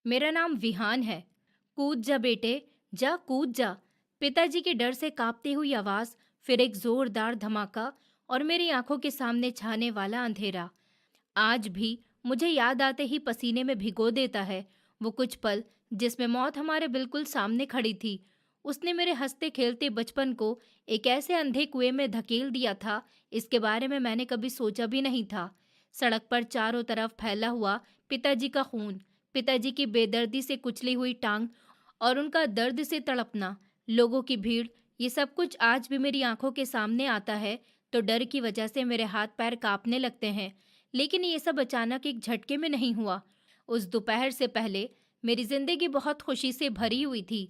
मेरा नाम विहान है। कूद जा बेटे, जा कूद जा। पिताजी के डर से कांपती हुई आवाज, फिर एक जोरदार धमाका और मेरी आंखों के सामने छाने वाला अंधेरा। आज भी मुझे याद आते ही पसीने में भिगो देता है। वो कुछ पल जिसमें मौत हमारे बिल्कुल सामने खड़ी थी। उसने मेरे हंसते खेलते बचपन को एक ऐसे अंधे कुएं में धकेल दिया था, इसके बारे में मैंने कभी सोचा भी नहीं था। सड़क पर चारों तरफ फैला हुआ पिताजी का खून, पिताजी की बेदर्दी से कुचली हुई टांग और उनका दर्द से तड़पना, लोगों की भीड़, ये सब कुछ आज भी मेरी आंखों के सामने आता है तो डर की वजह से मेरे हाथ पैर कांपने लगते हैं। लेकिन ये सब अचानक एक झटके में नहीं हुआ। उस दोपहर से पहले मेरी जिंदगी बहुत खुशी से भरी हुई थी।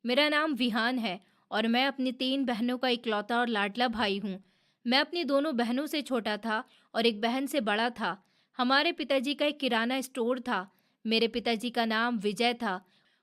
मेरा नाम विहान है और मैं अपनी 3 बहनों का इकलौता और लाडला भाई हूँ। मैं अपनी दोनों बहनों से छोटा था और एक बहन से बड़ा था। हमारे पिताजी का एक किराना स्टोर था। मेरे पिताजी का नाम विजय था।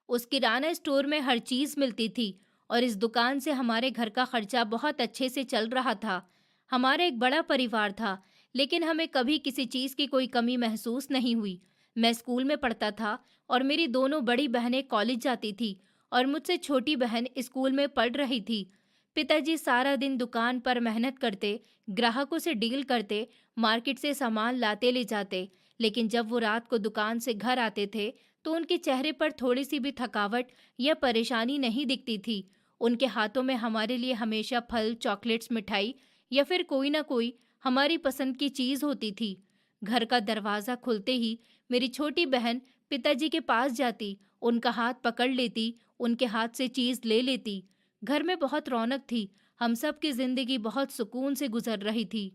उस किराना स्टोर में हर चीज़ मिलती थी और इस दुकान से हमारे घर का खर्चा बहुत अच्छे से चल रहा था। हमारा एक बड़ा परिवार था, लेकिन हमें कभी किसी चीज़ की कोई कमी महसूस नहीं हुई। मैं स्कूल में पढ़ता था और मेरी दोनों बड़ी बहनें कॉलेज जाती थी और मुझसे छोटी बहन स्कूल में पढ़ रही थी। पिताजी सारा दिन दुकान पर मेहनत करते, ग्राहकों से डील करते, मार्केट से सामान लाते ले जाते। लेकिन जब वो रात को दुकान से घर आते थे तो उनके चेहरे पर थोड़ी सी भी थकावट या परेशानी नहीं दिखती थी। उनके हाथों में हमारे लिए हमेशा फल, चॉकलेट्स, मिठाई या फिर कोई ना कोई हमारी पसंद की चीज होती थी। घर का दरवाजा खुलते ही मेरी छोटी बहन पिताजी के पास जाती, उनका हाथ पकड़ लेती, उनके हाथ से चीज ले लेती। घर में बहुत रौनक थी। हम सब की जिंदगी बहुत सुकून से गुजर रही थी।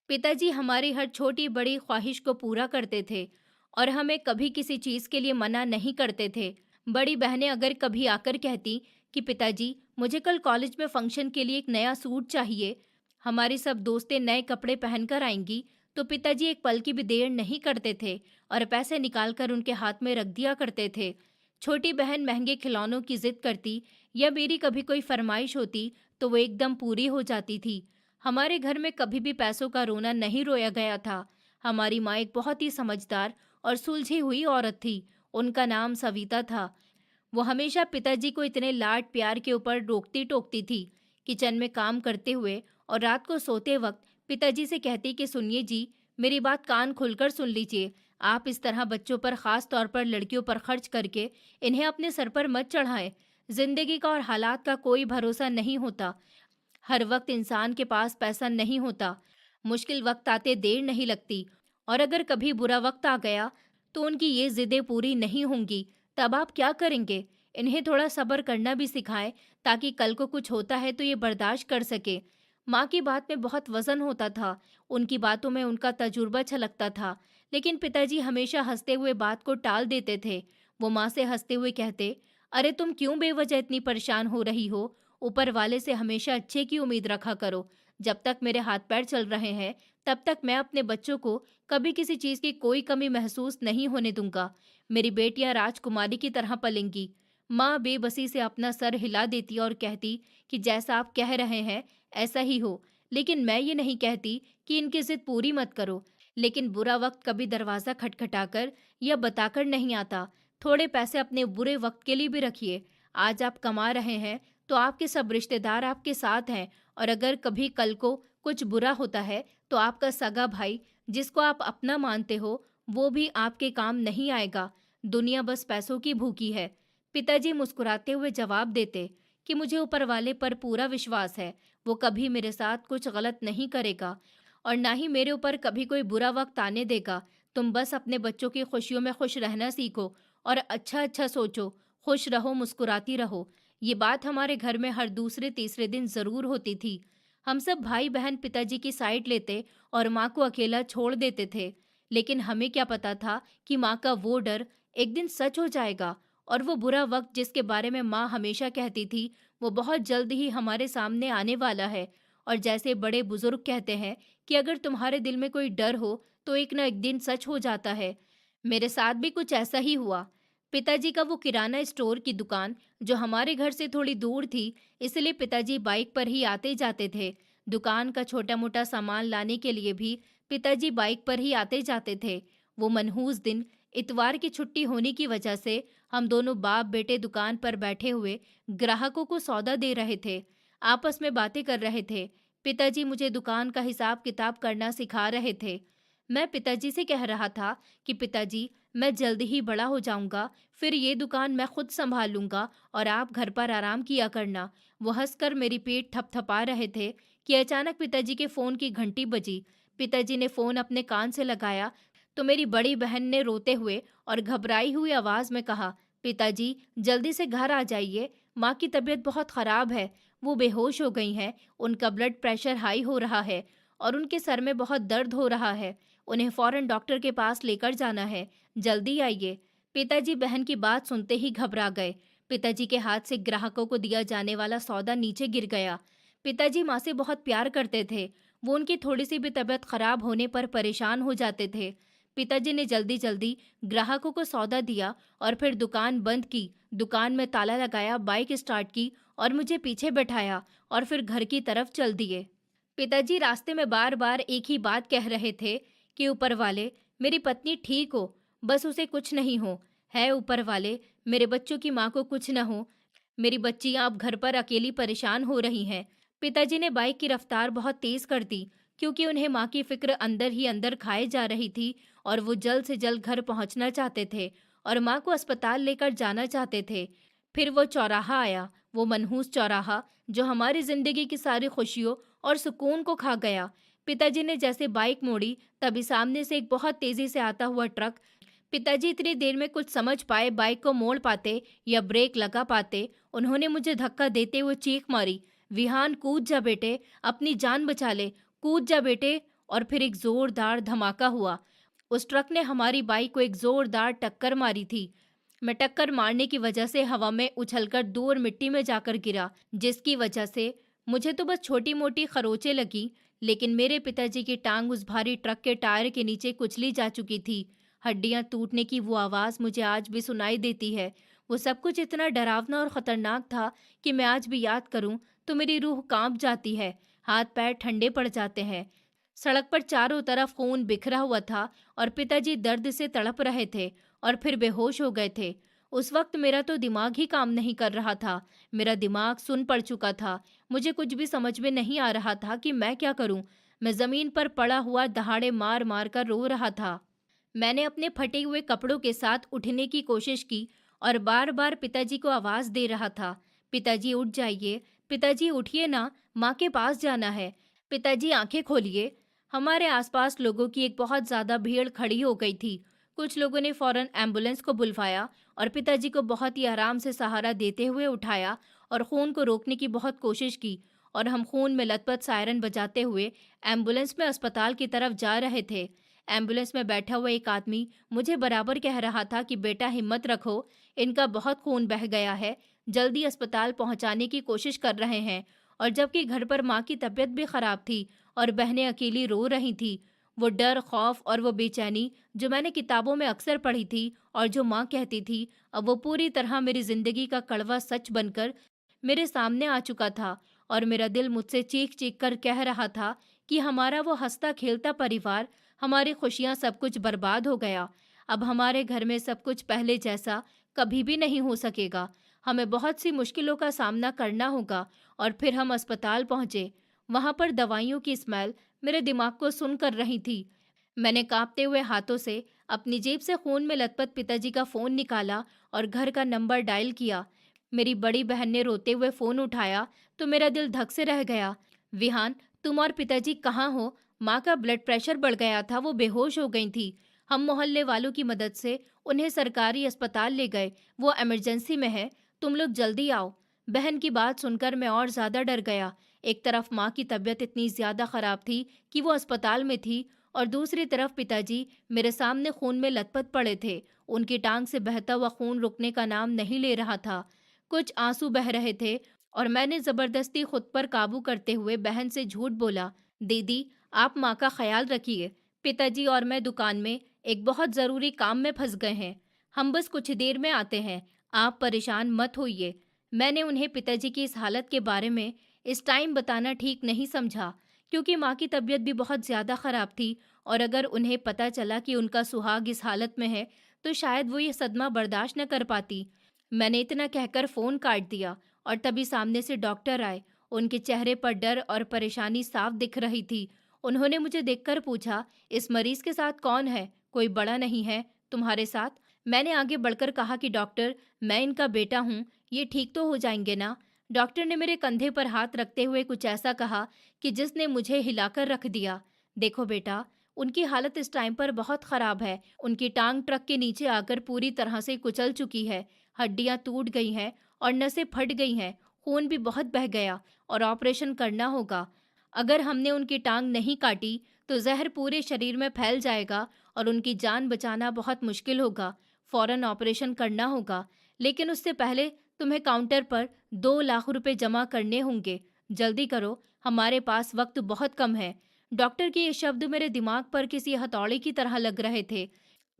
पिताजी हमारी हर छोटी बड़ी ख्वाहिश को पूरा करते थे और हमें कभी किसी चीज के लिए मना नहीं करते थे। बड़ी बहनें अगर कभी आकर कहती कि पिताजी मुझे कल कॉलेज में फंक्शन के लिए एक नया सूट चाहिए, हमारी सब दोस्तें नए कपड़े पहनकर आएंगी, तो पिताजी एक पल की भी देर नहीं करते थे और पैसे निकालकर उनके हाथ में रख दिया करते थे। छोटी बहन महंगे खिलौनों की जिद करती या मेरी कभी कोई फरमाइश होती तो वो एकदम पूरी हो जाती थी। हमारे घर में कभी भी पैसों का रोना नहीं रोया गया था। हमारी माँ एक बहुत ही समझदार और सुलझी हुई औरत थी। उनका नाम सविता था। वो हमेशा पिताजी को इतने लाड प्यार के ऊपर रोकती टोकती थी। किचन में काम करते हुए और रात को सोते वक्त पिताजी से कहती कि सुनिए जी, मेरी बात कान खुलकर सुन लीजिए। आप इस तरह बच्चों पर, खास तौर पर लड़कियों पर खर्च करके इन्हें अपने सर पर मत चढ़ाएं। जिंदगी का और हालात का कोई भरोसा नहीं होता। हर वक्त इंसान के पास पैसा नहीं होता। मुश्किल वक्त आते देर नहीं लगती और अगर कभी बुरा वक्त आ गया तो उनकी ये जिदें पूरी नहीं होंगी। तब आप क्या करेंगे? इन्हें थोड़ा सब्र करना भी सिखाएं ताकि कल को कुछ होता है तो ये बर्दाश्त कर सके। माँ की बात में बहुत वजन होता था। उनकी बातों में उनका तजुर्बा छलकता था। लेकिन पिताजी हमेशा हंसते हुए बात को टाल देते थे। वो माँ से हंसते हुए कहते, अरे तुम क्यों बेवजह इतनी परेशान हो रही हो? ऊपर वाले से हमेशा अच्छे की उम्मीद रखा करो। जब तक मेरे हाथ पैर चल रहे हैं तब तक मैं अपने बच्चों को कभी किसी चीज की कोई कमी महसूस नहीं होने दूंगा। मेरी बेटियां राजकुमारी की तरह पलेंगी। माँ बेबसी से अपना सर हिला देती और कहती कि जैसा आप कह रहे हैं ऐसा ही हो। लेकिन मैं ये नहीं कहती कि इनकी जिद पूरी मत करो। लेकिन बुरा वक्त कभी दरवाजा खटखटाकर या बताकर नहीं आता। थोड़े पैसे अपने बुरे वक्त के लिए भी रखिए। आज आप कमा रहे हैं तो आपके सब रिश्तेदार आपके साथ हैं और अगर कभी कल को कुछ बुरा होता है तो आपका सगा भाई, जिसको आप अपना मानते हो, वो भी आपके काम नहीं आएगा। दुनिया बस पैसों की भूखी है। पिताजी मुस्कुराते हुए जवाब देते कि मुझे ऊपर वाले पर पूरा विश्वास है। वो कभी मेरे साथ कुछ गलत नहीं करेगा और ना ही मेरे ऊपर कभी कोई बुरा वक्त आने देगा। तुम बस अपने बच्चों की खुशियों में खुश रहना सीखो और अच्छा अच्छा सोचो। खुश रहो, मुस्कुराती रहो। ये बात हमारे घर में हर दूसरे तीसरे दिन जरूर होती थी। हम सब भाई बहन पिताजी की साइड लेते और माँ को अकेला छोड़ देते थे। लेकिन हमें क्या पता था कि माँ का वो डर एक दिन सच हो जाएगा और वो बुरा वक्त जिसके बारे में माँ हमेशा कहती थी वो बहुत जल्द ही हमारे सामने आने वाला है। और जैसे बड़े बुजुर्ग कहते हैं कि अगर तुम्हारे दिल में कोई डर हो तो एक ना एक दिन सच हो जाता है। मेरे साथ भी कुछ ऐसा ही हुआ। पिताजी का वो किराना स्टोर की दुकान जो हमारे घर से थोड़ी दूर थी, इसलिए पिताजी बाइक पर ही आते जाते थे। दुकान का छोटा मोटा सामान लाने के लिए भी पिताजी बाइक पर ही आते जाते थे। वो मनहूस दिन इतवार की छुट्टी होने की वजह से हम दोनों बाप बेटे दुकान पर बैठे हुए ग्राहकों को सौदा दे रहे थे। आपस में बातें कर रहे थे। पिताजी मुझे दुकान का हिसाब किताब करना सिखा रहे थे। मैं पिताजी से कह रहा था कि पिताजी, मैं जल्दी ही बड़ा हो जाऊंगा, फिर ये दुकान मैं खुद संभाल लूंगा और आप घर पर आराम किया करना। वो हंसकर मेरी पीठ थपथपा रहे थे कि अचानक पिताजी के फोन की घंटी बजी। पिताजी ने फोन अपने कान से लगाया तो मेरी बड़ी बहन ने रोते हुए और घबराई हुई आवाज में कहा, पिताजी जल्दी से घर आ जाइए, माँ की तबीयत बहुत खराब है, वो बेहोश हो गई हैं, उनका ब्लड प्रेशर हाई हो रहा है और उनके सर में बहुत दर्द हो रहा है, उन्हें फौरन डॉक्टर के पास लेकर जाना है, जल्दी आइए। पिताजी बहन की बात सुनते ही घबरा गए। पिताजी के हाथ से ग्राहकों को दिया जाने वाला सौदा नीचे गिर गया। पिताजी माँ से बहुत प्यार करते थे। वो उनकी थोड़ी सी भी तबीयत खराब होने पर परेशान हो जाते थे। पिताजी ने जल्दी जल्दी ग्राहकों को सौदा दिया और फिर दुकान बंद की, दुकान में ताला लगाया, बाइक स्टार्ट की और मुझे पीछे बैठाया और फिर घर की तरफ चल दिए। पिताजी रास्ते में बार बार एक ही बात कह रहे थे कि ऊपर वाले, मेरी पत्नी ठीक हो, बस उसे कुछ नहीं हो, है ऊपर वाले, मेरे बच्चों की माँ को कुछ न हो, मेरी बच्चियां अब घर पर अकेली परेशान हो रही हैं। पिताजी ने बाइक की रफ्तार बहुत तेज कर दी क्योंकि उन्हें माँ की फिक्र अंदर ही अंदर खाए जा रही थी और वो जल्द से जल्द घर पहुंचना चाहते थे और माँ को अस्पताल लेकर जाना चाहते थे। फिर वो चौराहा आया, वो मनहूस चौराहा जो हमारी जिंदगी की सारी खुशियों और सुकून को खा गया। पिताजी ने जैसे बाइक मोड़ी, तभी सामने से एक बहुत तेजी से आता हुआ ट्रक। पिताजी इतनी देर में कुछ समझ पाए, बाइक को मोड़ पाते या ब्रेक लगा पाते। उन्होंने मुझे धक्का देते हुए चीख मारी, विहान कूद जा बेटे, अपनी जान बचा ले, कूद जा बेटे। और फिर एक जोरदार धमाका हुआ। उस ट्रक ने हमारी बाइक को एक जोरदार टक्कर मारी थी। मैं टक्कर मारने की वजह से हवा में उछलकर दूर मिट्टी में जाकर गिरा, जिसकी वजह से मुझे तो बस छोटी मोटी खरोंचें लगी, लेकिन मेरे पिताजी की टांग उस भारी ट्रक के टायर के नीचे कुचली जा चुकी थी। हड्डियां टूटने की वो आवाज मुझे आज भी सुनाई देती है। वो सब कुछ इतना डरावना और खतरनाक था कि मैं आज भी याद करूं तो मेरी रूह कांप जाती है, हाथ पैर ठंडे पड़ जाते हैं। सड़क पर चारों तरफ खून बिखरा हुआ था और पिताजी दर्द से तड़प रहे थे और फिर बेहोश हो गए थे। उस वक्त मेरा तो दिमाग ही काम नहीं कर रहा था। मेरा दिमाग सुन पड़ चुका था। मुझे कुछ भी समझ में नहीं आ रहा था कि मैं क्या करूं। मैं जमीन पर पड़ा हुआ दहाड़े मार मार कर रो रहा था। मैंने अपने फटे हुए कपड़ों के साथ उठने की कोशिश की और बार बार पिताजी को आवाज दे रहा था, पिताजी उठ जाइए, पिताजी उठिए ना, माँ के पास जाना है, पिताजी आंखें खोलिए। हमारे आसपास लोगों की एक बहुत ज्यादा भीड़ खड़ी हो गई थी। कुछ लोगों ने फौरन एम्बुलेंस को बुलवाया और पिताजी को बहुत ही आराम से सहारा देते हुए उठाया और खून को रोकने की बहुत कोशिश की और हम खून में लथपथ सायरन बजाते हुए एम्बुलेंस में अस्पताल की तरफ जा रहे थे। एम्बुलेंस में बैठा हुआ एक आदमी मुझे बराबर कह रहा था कि बेटा हिम्मत रखो, इनका बहुत खून बह गया है, जल्दी अस्पताल पहुंचाने की कोशिश कर रहे हैं। और जबकि घर पर माँ की तबीयत भी खराब थी और बहनें अकेली रो रही थी, वो डर, खौफ और वो बेचैनी जो मैंने किताबों में अक्सर पढ़ी थी और जो माँ कहती थी, अब वो पूरी तरह मेरी जिंदगी का कड़वा सच बनकर मेरे सामने आ चुका था। और मेरा दिल मुझसे चीख चीख कर कह रहा था कि हमारा वो हंसता खेलता परिवार, हमारी खुशियां, सब कुछ बर्बाद हो गया। अब हमारे घर में सब कुछ पहले जैसा कभी भी नहीं हो सकेगा। हमें बहुत सी मुश्किलों का सामना करना होगा। और फिर हम अस्पताल पहुंचे। वहां पर दवाइयों की स्मेल मेरे दिमाग को सुन कर रही थी। मैंने कांपते हुए हाथों से अपनी जेब से खून में लथपथ पिताजी का फोन निकाला और घर का नंबर डायल किया। मेरी बड़ी बहन ने रोते हुए फोन उठाया तो मेरा दिल धक से रह गया। विहान, तुम और पिताजी कहाँ हो? माँ का ब्लड प्रेशर बढ़ गया था, वो बेहोश हो गई थी। हम मोहल्ले वालों की मदद से उन्हें सरकारी अस्पताल ले गए, वो इमरजेंसी में है, तुम लोग जल्दी आओ। बहन की बात सुनकर मैं और ज्यादा डर गया। एक तरफ माँ की तबीयत इतनी ज्यादा खराब थी कि वो अस्पताल में थी और दूसरी तरफ पिताजी मेरे सामने खून में लथपथ पड़े थे। उनकी टांग से बहता हुआ खून रुकने का नाम नहीं ले रहा था। कुछ आंसू बह रहे थे और मैंने जबरदस्ती खुद पर काबू करते हुए बहन से झूठ बोला, दीदी आप माँ का ख्याल रखिए, पिताजी और मैं दुकान में एक बहुत जरूरी काम में फंस गए हैं, हम बस कुछ देर में आते हैं, आप परेशान मत होइए। मैंने उन्हें पिताजी की इस हालत के बारे में इस टाइम बताना ठीक नहीं समझा क्योंकि माँ की तबीयत भी बहुत ज्यादा खराब थी और अगर उन्हें पता चला कि उनका सुहाग इस हालत में है तो शायद वो ये सदमा बर्दाश्त न कर पाती। मैंने इतना कहकर फ़ोन काट दिया और तभी सामने से डॉक्टर आए। उनके चेहरे पर डर और परेशानी साफ दिख रही थी। उन्होंने मुझे देखकर पूछा, इस मरीज के साथ कौन है? कोई बड़ा नहीं है तुम्हारे साथ? मैंने आगे बढ़कर कहा कि डॉक्टर, मैं इनका बेटा हूँ, ये ठीक तो हो जाएंगे ना? डॉक्टर ने मेरे कंधे पर हाथ रखते हुए कुछ ऐसा कहा कि जिसने मुझे हिलाकर रख दिया। देखो बेटा, उनकी हालत इस टाइम पर बहुत खराब है। उनकी टांग ट्रक के नीचे आकर पूरी तरह से कुचल चुकी है। हड्डियां टूट गई हैं और नसें फट गई हैं। खून भी बहुत बह गया और ऑपरेशन करना होगा। अगर हमने उनकी टांग नहीं काटी तो जहर पूरे शरीर में फैल जाएगा और उनकी जान बचाना बहुत मुश्किल होगा। फौरन ऑपरेशन करना होगा, लेकिन उससे पहले तुम्हें काउंटर पर 2 लाख रुपए जमा करने होंगे। जल्दी करो, हमारे पास वक्त बहुत कम है। डॉक्टर के ये शब्द मेरे दिमाग पर किसी हथौड़े की तरह लग रहे थे।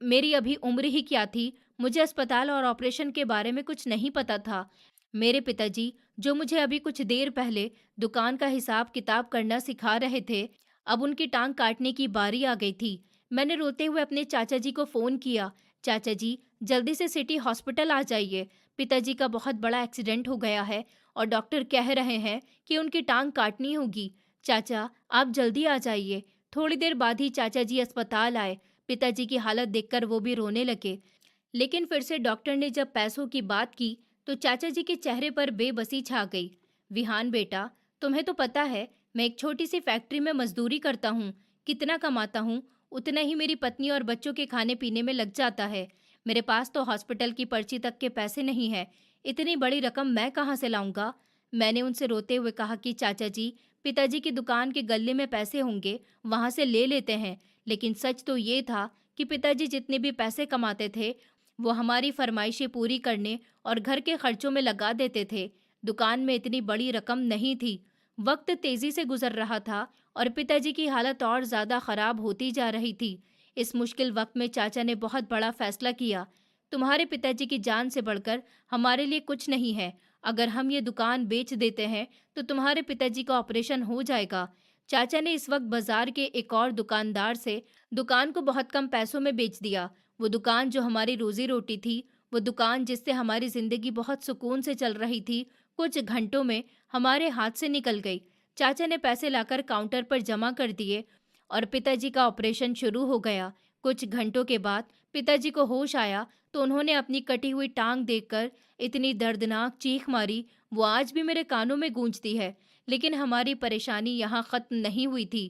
मेरी अभी उम्र ही क्या थी, मुझे अस्पताल और ऑपरेशन के बारे में कुछ नहीं पता था। मेरे पिताजी, जो मुझे अभी कुछ देर पहले दुकान का हिसाब किताब करना सिखा रहे थे, अब उनकी टांग काटने की बारी आ गई थी। मैंने रोते हुए अपने चाचा जी को फ़ोन किया, चाचा जी, जल्दी से सिटी हॉस्पिटल आ जाइए। पिताजी का बहुत बड़ा एक्सीडेंट हो गया है और डॉक्टर कह रहे हैं कि उनकी टांग काटनी होगी। चाचा, आप जल्दी आ जाइए। थोड़ी देर बाद ही चाचा जी अस्पताल आए। पिताजी की हालत देखकर वो भी रोने लगे। लेकिन फिर से डॉक्टर ने जब पैसों की बात की तो चाचा जी के चेहरे पर बेबसी छा गई। विहान बेटा, तुम्हें तो पता है मैं एक छोटी सी फैक्ट्री में मजदूरी करता हूँ। कितना कमाता हूँ उतना ही मेरी पत्नी और बच्चों के खाने पीने में लग जाता है। मेरे पास तो हॉस्पिटल की पर्ची तक के पैसे नहीं है। इतनी बड़ी रकम मैं कहाँ से लाऊंगा? मैंने उनसे रोते हुए कहा कि चाचा जी, पिताजी की दुकान के गल्ले में पैसे होंगे, वहां से ले लेते हैं। लेकिन सच तो ये था कि पिताजी जितने भी पैसे कमाते थे वो हमारी फरमाइशें पूरी करने और घर के खर्चों में लगा देते थे। दुकान में इतनी बड़ी रकम नहीं थी। वक्त तेजी से गुजर रहा था और पिताजी की हालत और ज्यादा खराब होती जा रही थी। इस मुश्किल वक्त में चाचा ने बहुत बड़ा फैसला किया। तुम्हारे पिताजी की जान से बढ़कर हमारे लिए कुछ नहीं है। अगर हम ये दुकान बेच देते हैं तो तुम्हारे पिताजी का ऑपरेशन हो जाएगा। चाचा ने इस वक्त बाजार के एक और दुकानदार से दुकान को बहुत कम पैसों में बेच दिया। वो दुकान जो हमारी रोजी रोटी थी, वो दुकान जिससे हमारी जिंदगी बहुत सुकून से चल रही थी, कुछ घंटों में हमारे हाथ से निकल गई। चाचा ने पैसे लाकर काउंटर पर जमा कर दिए और पिताजी का ऑपरेशन शुरू हो गया। कुछ घंटों के बाद पिताजी को होश आया तो उन्होंने अपनी कटी हुई टांग देखकर इतनी दर्दनाक चीख मारी, वो आज भी मेरे कानों में गूंजती है। लेकिन हमारी परेशानी यहाँ खत्म नहीं हुई थी।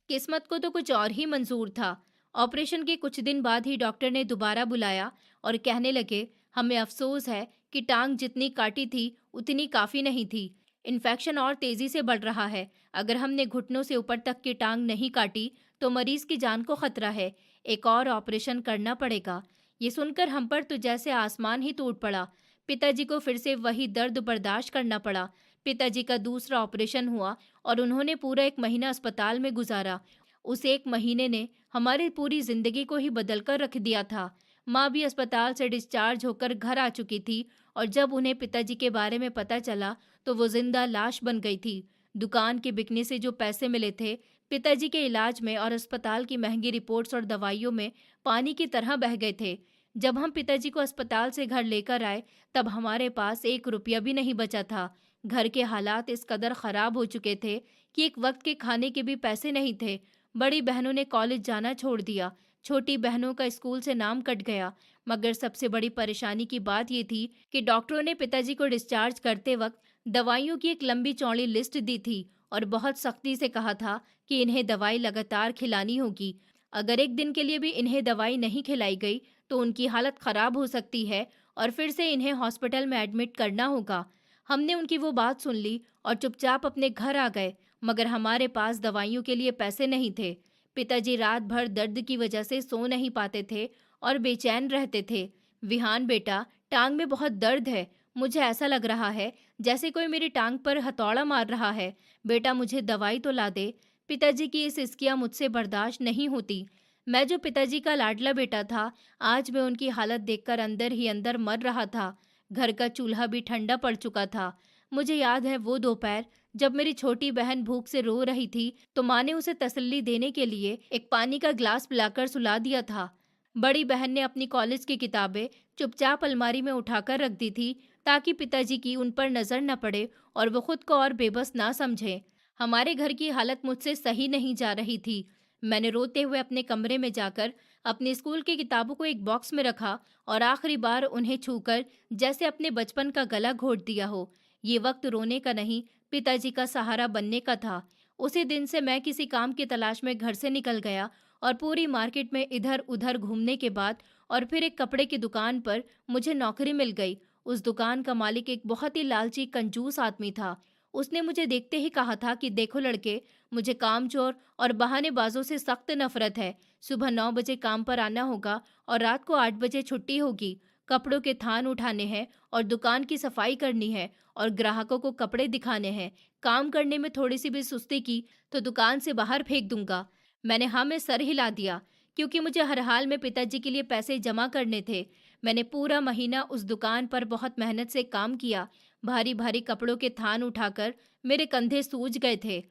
किस्मत को तो कुछ और ही मंजूर था। ऑपरेशन के कुछ दिन बाद ही डॉक्टर ने दोबारा बुलाया और कहने लगे, हमें अफसोस है कि टांग जितनी काटी थी उतनी काफी नहीं थी। इन्फेक्शन और तेजी से बढ़ रहा है। अगर हमने घुटनों से ऊपर तक की टांग नहीं काटी तो मरीज की जान को खतरा है। एक और ऑपरेशन करना पड़ेगा। ये सुनकर हम पर तो जैसे आसमान ही टूट पड़ा। पिताजी को फिर से वही दर्द बर्दाश्त करना पड़ा। पिताजी का दूसरा ऑपरेशन हुआ और उन्होंने पूरा 1 महीना अस्पताल में गुजारा। उस 1 महीने ने हमारी पूरी जिंदगी को ही बदल कर रख दिया था। माँ भी अस्पताल से डिस्चार्ज होकर घर आ चुकी थी और जब उन्हें पिताजी के बारे में पता चला तो वो जिंदा लाश बन गई थी। दुकान के बिकने से जो पैसे मिले थे पिताजी के इलाज में और अस्पताल की महंगी रिपोर्ट्स और दवाइयों में पानी की तरह बह गए थे। जब हम पिताजी को अस्पताल से घर लेकर आए तब हमारे पास 1 रुपया भी नहीं बचा था। घर के हालात इस कदर खराब हो चुके थे कि एक वक्त के खाने के भी पैसे नहीं थे। बड़ी बहनों ने कॉलेज जाना छोड़ दिया। छोटी बहनों का स्कूल से नाम कट गया। मगर सबसे बड़ी परेशानी की बात ये थी कि डॉक्टरों ने पिताजी को डिस्चार्ज करते वक्त दवाइयों की एक लंबी चौड़ी लिस्ट दी थी और बहुत सख्ती से कहा था कि इन्हें दवाई लगातार खिलानी होगी। अगर एक दिन के लिए भी इन्हें दवाई नहीं खिलाई गई तो उनकी हालत खराब हो सकती है और फिर से इन्हें हॉस्पिटल में एडमिट करना होगा। हमने उनकी वो बात सुन ली और चुपचाप अपने घर आ गए। मगर हमारे पास दवाइयों के लिए पैसे नहीं थे। पिताजी रात भर दर्द की वजह से सो नहीं पाते थे और बेचैन रहते थे। विहान बेटा, टांग में बहुत दर्द है। मुझे ऐसा लग रहा है जैसे कोई मेरी टांग पर हथौड़ा मार रहा है। बेटा, मुझे दवाई तो ला दे। पिताजी की इस हिचकियां मुझसे बर्दाश्त नहीं होती। मैं जो पिताजी का लाडला बेटा था, आज मैं उनकी हालत देखकर अंदर ही अंदर मर रहा था। घर का चूल्हा भी ठंडा पड़ चुका था। मुझे याद है वो दोपहर जब मेरी छोटी बहन भूख से रो रही थी तो माँ ने उसे तसल्ली देने के लिए एक पानी का ग्लास पिलाकर सुला दिया था। बड़ी बहन ने अपनी कॉलेज की किताबें चुपचाप अलमारी में उठाकर रख दी थी ताकि पिताजी की उन पर नजर न पड़े और वो खुद को और बेबस ना समझे। हमारे घर की हालत मुझसे सही नहीं जा रही थी। मैंने रोते हुए अपने कमरे में जाकर अपनी स्कूल की किताबों को एक बॉक्स में रखा और आखिरी बार उन्हें छूकर जैसे अपने बचपन का गला घोट दिया हो। ये वक्त रोने का नहीं, पिताजी का सहारा बनने का था। उसी दिन से मैं किसी काम की तलाश में घर से निकल गया और पूरी मार्केट में इधर उधर घूमने के बाद और फिर एक कपड़े की दुकान पर मुझे नौकरी मिल गई। उस दुकान का मालिक एक बहुत ही लालची कंजूस आदमी था। उसने मुझे देखते ही कहा था कि देखो लड़के, मुझे कामचोर और बहानेबाजों से सख्त नफरत है। सुबह 9 बजे काम पर आना होगा और रात को 8 बजे छुट्टी होगी। कपड़ों के थान उठाने हैं और दुकान की सफाई करनी है और ग्राहकों को कपड़े दिखाने हैं। काम करने में थोड़ी सी भी सुस्ती की तो दुकान से बाहर फेंक दूंगा। मैंने हाँ में सर हिला दिया, क्योंकि मुझे हर हाल में पिताजी के लिए पैसे जमा करने थे। मैंने पूरा महीना उस दुकान पर बहुत मेहनत से काम किया। भारी भारी कपड़ों के थान उठाकर मेरे कंधे सूज गए थे,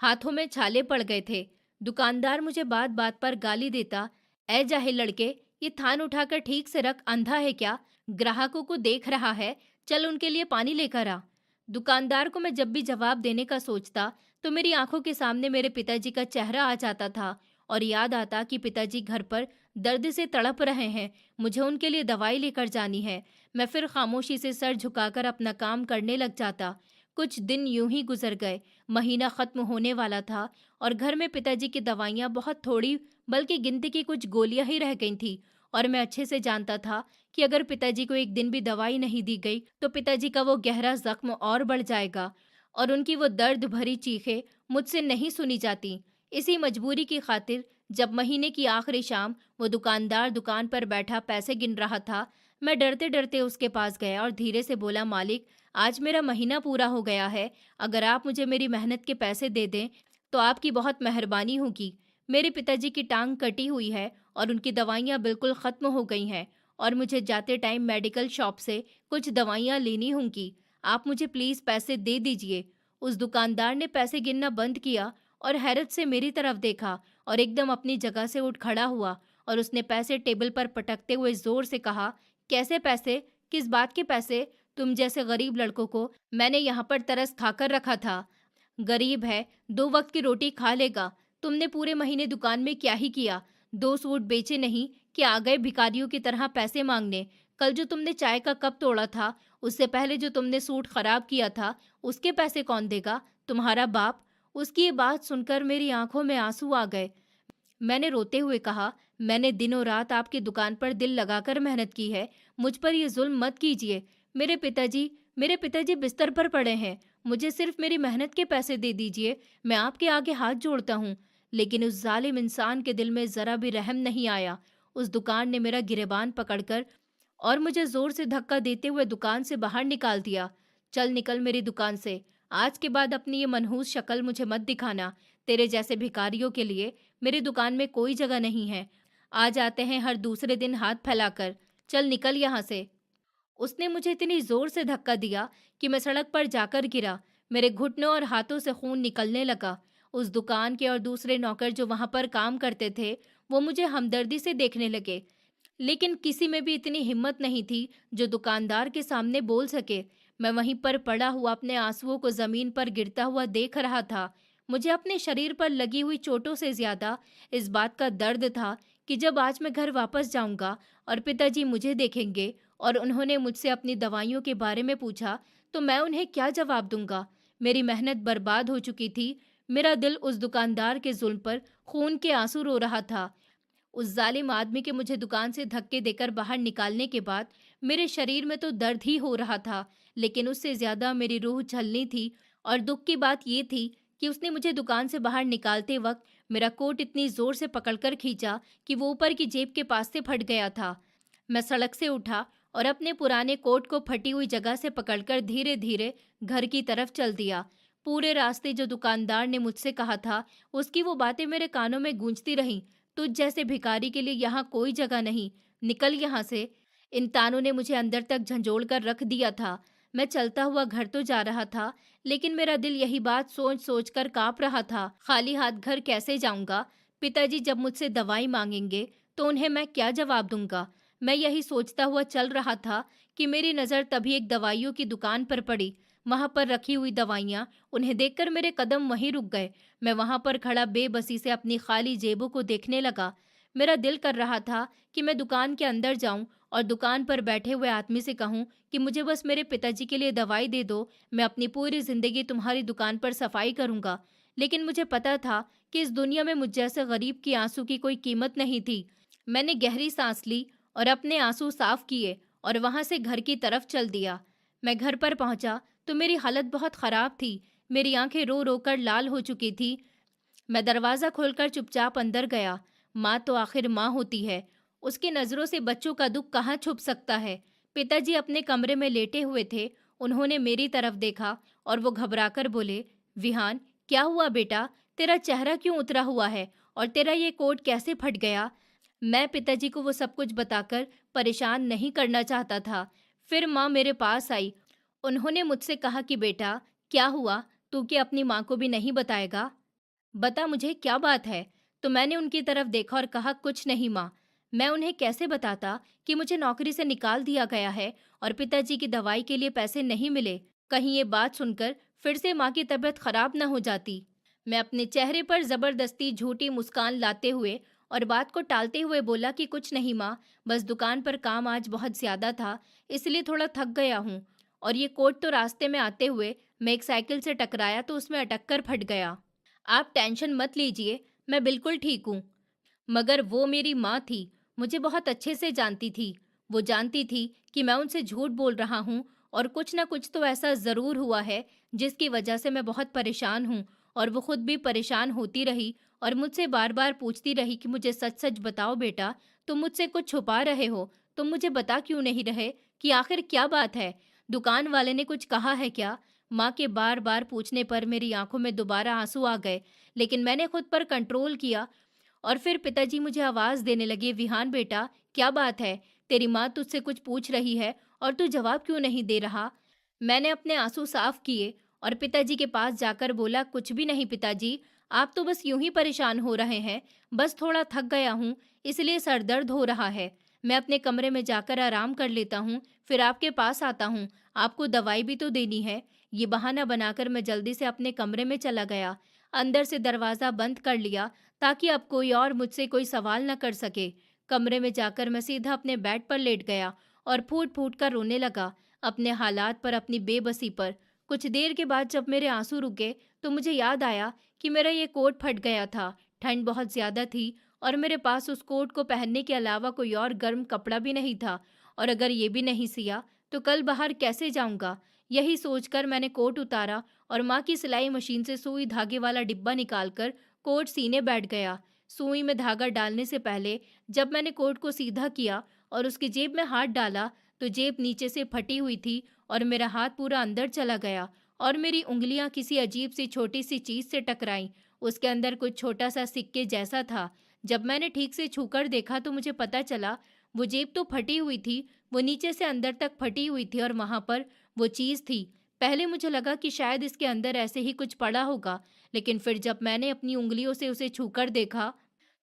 हाथों में छाले पड़ गए थे। दुकानदार मुझे बात बात पर गाली देता, ए जाहिल लड़के, ये थान उठाकर ठीक से रख, अंधा है क्या? ग्राहकों को देख रहा है, चल उनके लिए पानी लेकर आ। दुकानदार को मैं जब भी जवाब देने का सोचता तो मेरी आंखों के सामने मेरे पिताजी का चेहरा आ जाता था और याद आता कि पिताजी घर पर दर्द से तड़प रहे हैं, मुझे उनके लिए दवाई लेकर जानी है। मैं फिर खामोशी से सर झुकाकर अपना काम करने लग जाता। कुछ दिन यूं ही गुजर गए। महीना खत्म होने वाला था और घर में पिताजी की दवाइयां बहुत थोड़ी, बल्कि गिनती की कुछ गोलियां ही रह गई थी। और मैं अच्छे से जानता था कि अगर पिताजी को एक दिन भी दवाई नहीं दी गई तो पिताजी का वो गहरा जख्म और बढ़ जाएगा और उनकी वो दर्द भरी चीखें मुझसे नहीं सुनी जाती। इसी मजबूरी की खातिर जब महीने की आखिरी शाम वो दुकानदार दुकान पर बैठा पैसे गिन रहा था, मैं डरते डरते उसके पास गया और धीरे से बोला, मालिक, आज मेरा महीना पूरा हो गया है। अगर आप मुझे मेरी मेहनत के पैसे दे दें तो आपकी बहुत मेहरबानी होगी। मेरे पिताजी की टांग कटी हुई है और उनकी दवाइयाँ बिल्कुल ख़त्म हो गई हैं और मुझे जाते टाइम मेडिकल शॉप से कुछ दवाइयाँ लेनी होंगी। आप मुझे प्लीज़ पैसे दे दीजिए। उस दुकानदार ने पैसे गिनना बंद किया और हैरत से मेरी तरफ देखा और एकदम अपनी जगह से उठ खड़ा हुआ और उसने पैसे टेबल पर पटकते हुए जोर से कहा, कैसे पैसे? किस बात के पैसे? तुम जैसे गरीब लड़कों को मैंने यहाँ पर तरस खाकर रखा था। गरीब है, 2 वक्त की रोटी खा लेगा। तुमने पूरे महीने दुकान में क्या ही किया? 2 सूट बेचे नहीं कि आ गए भिखारियों की तरह पैसे मांगने। कल जो तुमने चाय का कप तोड़ा था, उससे पहले जो तुमने सूट खराब किया था, उसके पैसे कौन देगा? तुम्हारा बाप। उसकी ये बात सुनकर मेरी आंखों में आंसू आ गए। मैंने रोते हुए कहा, मैंने दिनों रात आपकी दुकान पर दिल लगाकर मेहनत की है, मुझ पर ये जुल्म मत कीजिए। मेरे पिताजी बिस्तर पर पड़े हैं। मुझे सिर्फ मेरी मेहनत के पैसे दे दीजिए, मैं आपके आगे हाथ जोड़ता हूँ। लेकिन उस जालिम इंसान के दिल में जरा भी रहम नहीं आया। उस दुकान ने मेरा गिरेबान पकड़कर और मुझे जोर से धक्का देते हुए दुकान से बाहर निकाल दिया। चल निकल मेरी दुकान से। आज के बाद अपनी ये मनहूस शक्ल मुझे मत दिखाना। तेरे जैसे भिखारियों के लिए मेरी दुकान में कोई जगह नहीं है। आ जाते हैं हर दूसरे दिन हाथ फैलाकर। चल निकल यहाँ से। उसने मुझे इतनी जोर से धक्का दिया कि मैं सड़क पर जाकर गिरा। मेरे घुटनों और हाथों से खून निकलने लगा। उस दुकान के और दूसरे नौकर जो वहां पर काम करते थे, वो मुझे हमदर्दी से देखने लगे, लेकिन किसी में भी इतनी हिम्मत नहीं थी जो दुकानदार के सामने बोल सके। मैं वहीं पर पड़ा हुआ अपने आंसुओं को जमीन पर गिरता हुआ देख रहा था। मुझे अपने शरीर पर लगी हुई चोटों से ज्यादा इस बात का दर्द था कि जब आज मैं घर वापस जाऊंगा और पिताजी मुझे देखेंगे और उन्होंने मुझसे अपनी दवाइयों के बारे में पूछा, तो मैं उन्हें क्या जवाब दूंगा? मेरी मेहनत बर्बाद हो चुकी थी। मेरा दिल उस दुकानदार के जुल्म पर खून के आंसू रो रहा था। उस जालिम आदमी के मुझे दुकान से धक्के देकर बाहर निकालने के बाद मेरे शरीर में तो दर्द ही हो रहा था, लेकिन उससे ज्यादा मेरी रूह छलनी थी। और दुख की बात ये थी कि उसने मुझे दुकान से बाहर निकालते वक्त मेरा कोट इतनी जोर से पकड़कर खींचा कि वो ऊपर की जेब के पास से फट गया था। मैं सड़क से उठा और अपने पुराने कोट को फटी हुई जगह से पकड़कर धीरे धीरे घर की तरफ चल दिया। पूरे रास्ते जो दुकानदार ने मुझसे कहा था, उसकी वो बातें मेरे कानों में गूंजती रहीं। तुझ जैसे भिखारी के लिए यहाँ कोई जगह नहीं, निकल यहाँ से। इन तानों ने मुझे अंदर तक झंझोड़ कर रख दिया था। मैं चलता हुआ घर तो जा रहा था, लेकिन मेरा दिल यही बात सोच सोच कर कांप रहा था, खाली हाथ घर कैसे जाऊंगा? पिताजी जब मुझसे दवाई मांगेंगे तो उन्हें मैं क्या जवाब दूंगा। मैं यही सोचता हुआ चल रहा था कि मेरी नज़र तभी एक दवाइयों की दुकान पर पड़ी। वहां पर रखी हुई दवाइयां, उन्हें देखकर मेरे कदम वहीं रुक गए। मैं वहां पर खड़ा बेबसी से अपनी खाली जेबों को देखने लगा। मेरा दिल कर रहा था कि मैं दुकान के अंदर जाऊं और दुकान पर बैठे हुए आदमी से कहूं कि मुझे बस मेरे पिताजी के लिए दवाई दे दो, मैं अपनी पूरी जिंदगी तुम्हारी दुकान पर सफाई करूंगा। लेकिन मुझे पता था कि इस दुनिया में मुझ जैसे गरीब की आंसू की कोई कीमत नहीं थी। मैंने गहरी सांस ली और अपने आंसू साफ किए और वहां से घर की तरफ चल दिया। मैं घर पर पहुंचा तो मेरी हालत बहुत खराब थी। मेरी आंखें रो रो कर लाल हो चुकी थी। मैं दरवाज़ा खोलकर चुपचाप अंदर गया। माँ तो आखिर माँ होती है, उसकी नज़रों से बच्चों का दुख कहाँ छुप सकता है। पिताजी अपने कमरे में लेटे हुए थे। उन्होंने मेरी तरफ देखा और वो घबराकर बोले, विहान, क्या हुआ बेटा? तेरा चेहरा क्यों उतरा हुआ है और तेरा ये कोट कैसे फट गया? मैं पिताजी को वो सब कुछ बताकर परेशान नहीं करना चाहता था। फिर माँ मेरे पास आई। उन्होंने मुझसे कहा कि बेटा, क्या हुआ? तू क्या अपनी माँ को भी नहीं बताएगा? बता मुझे, क्या बात है? तो मैंने उनकी तरफ देखा और कहा, कुछ नहीं माँ। मैं उन्हें कैसे बताता कि मुझे नौकरी से निकाल दिया गया है और पिताजी की दवाई के लिए पैसे नहीं मिले। कहीं ये बात सुनकर फिर से माँ की तबीयत खराब न हो जाती। मैं अपने चेहरे पर जबरदस्ती झूठी मुस्कान लाते हुए और बात को टालते हुए बोला कि कुछ नहीं माँ, बस दुकान पर काम आज बहुत ज्यादा था, इसलिए थोड़ा थक गया हूँ। और ये कोट तो रास्ते में आते हुए मैं एक साइकिल से टकराया तो उसमें अटक कर फट गया। आप टेंशन मत लीजिए, मैं बिल्कुल ठीक हूँ। मगर वो मेरी माँ थी, मुझे बहुत अच्छे से जानती थी। वो जानती थी कि मैं उनसे झूठ बोल रहा हूँ और कुछ ना कुछ तो ऐसा ज़रूर हुआ है जिसकी वजह से मैं बहुत परेशान हूँ। और वो खुद भी परेशान होती रही और मुझसे बार बार पूछती रही कि मुझे सच सच बताओ बेटा, तुम मुझसे कुछ छुपा रहे हो, तुम मुझे बता क्यों नहीं रहे कि आखिर क्या बात है? दुकान वाले ने कुछ कहा है क्या? माँ के बार बार पूछने पर मेरी आंखों में दोबारा आंसू आ गए, लेकिन मैंने खुद पर कंट्रोल किया। और फिर पिताजी मुझे आवाज़ देने लगे, विहान बेटा, क्या बात है? तेरी माँ तुझसे कुछ पूछ रही है और तू जवाब क्यों नहीं दे रहा? मैंने अपने आंसू साफ किए और पिताजी के पास जाकर बोला, कुछ भी नहीं पिताजी, आप तो बस यूं ही परेशान हो रहे हैं। बस थोड़ा थक गया हूँ, इसलिए सर दर्द हो रहा है। मैं अपने कमरे में जाकर आराम कर लेता हूँ, फिर आपके पास आता हूँ। आपको दवाई भी तो देनी है। ये बहाना बनाकर मैं जल्दी से अपने कमरे में चला गया। अंदर से दरवाज़ा बंद कर लिया ताकि अब कोई और मुझसे कोई सवाल न कर सके। कमरे में जाकर मैं सीधा अपने बेड पर लेट गया और फूट फूट कर रोने लगा, अपने हालात पर, अपनी बेबसी पर। कुछ देर के बाद जब मेरे आंसू रुके तो मुझे याद आया कि मेरा ये कोट फट गया था। ठंड बहुत ज़्यादा थी और मेरे पास उस कोट को पहनने के अलावा कोई और गर्म कपड़ा भी नहीं था। और अगर ये भी नहीं सिया तो कल बाहर कैसे जाऊंगा? यही सोचकर मैंने कोट उतारा और माँ की सिलाई मशीन से सुई धागे वाला डिब्बा निकालकर कोट सीने बैठ गया। सुई में धागा डालने से पहले जब मैंने कोट को सीधा किया और उसकी जेब में हाथ डाला तो जेब नीचे से फटी हुई थी और मेरा हाथ पूरा अंदर चला गया और मेरी उंगलियां किसी अजीब सी छोटी सी चीज से टकराईं। उसके अंदर कुछ छोटा सा सिक्के जैसा था। जब मैंने ठीक से छूकर देखा तो मुझे पता चला वो जेब तो फटी हुई थी, वो नीचे से अंदर तक फटी हुई थी और वहां पर वो चीज थी। पहले मुझे लगा कि शायद इसके अंदर ऐसे ही कुछ पड़ा होगा, लेकिन फिर जब मैंने अपनी उंगलियों से उसे छूकर देखा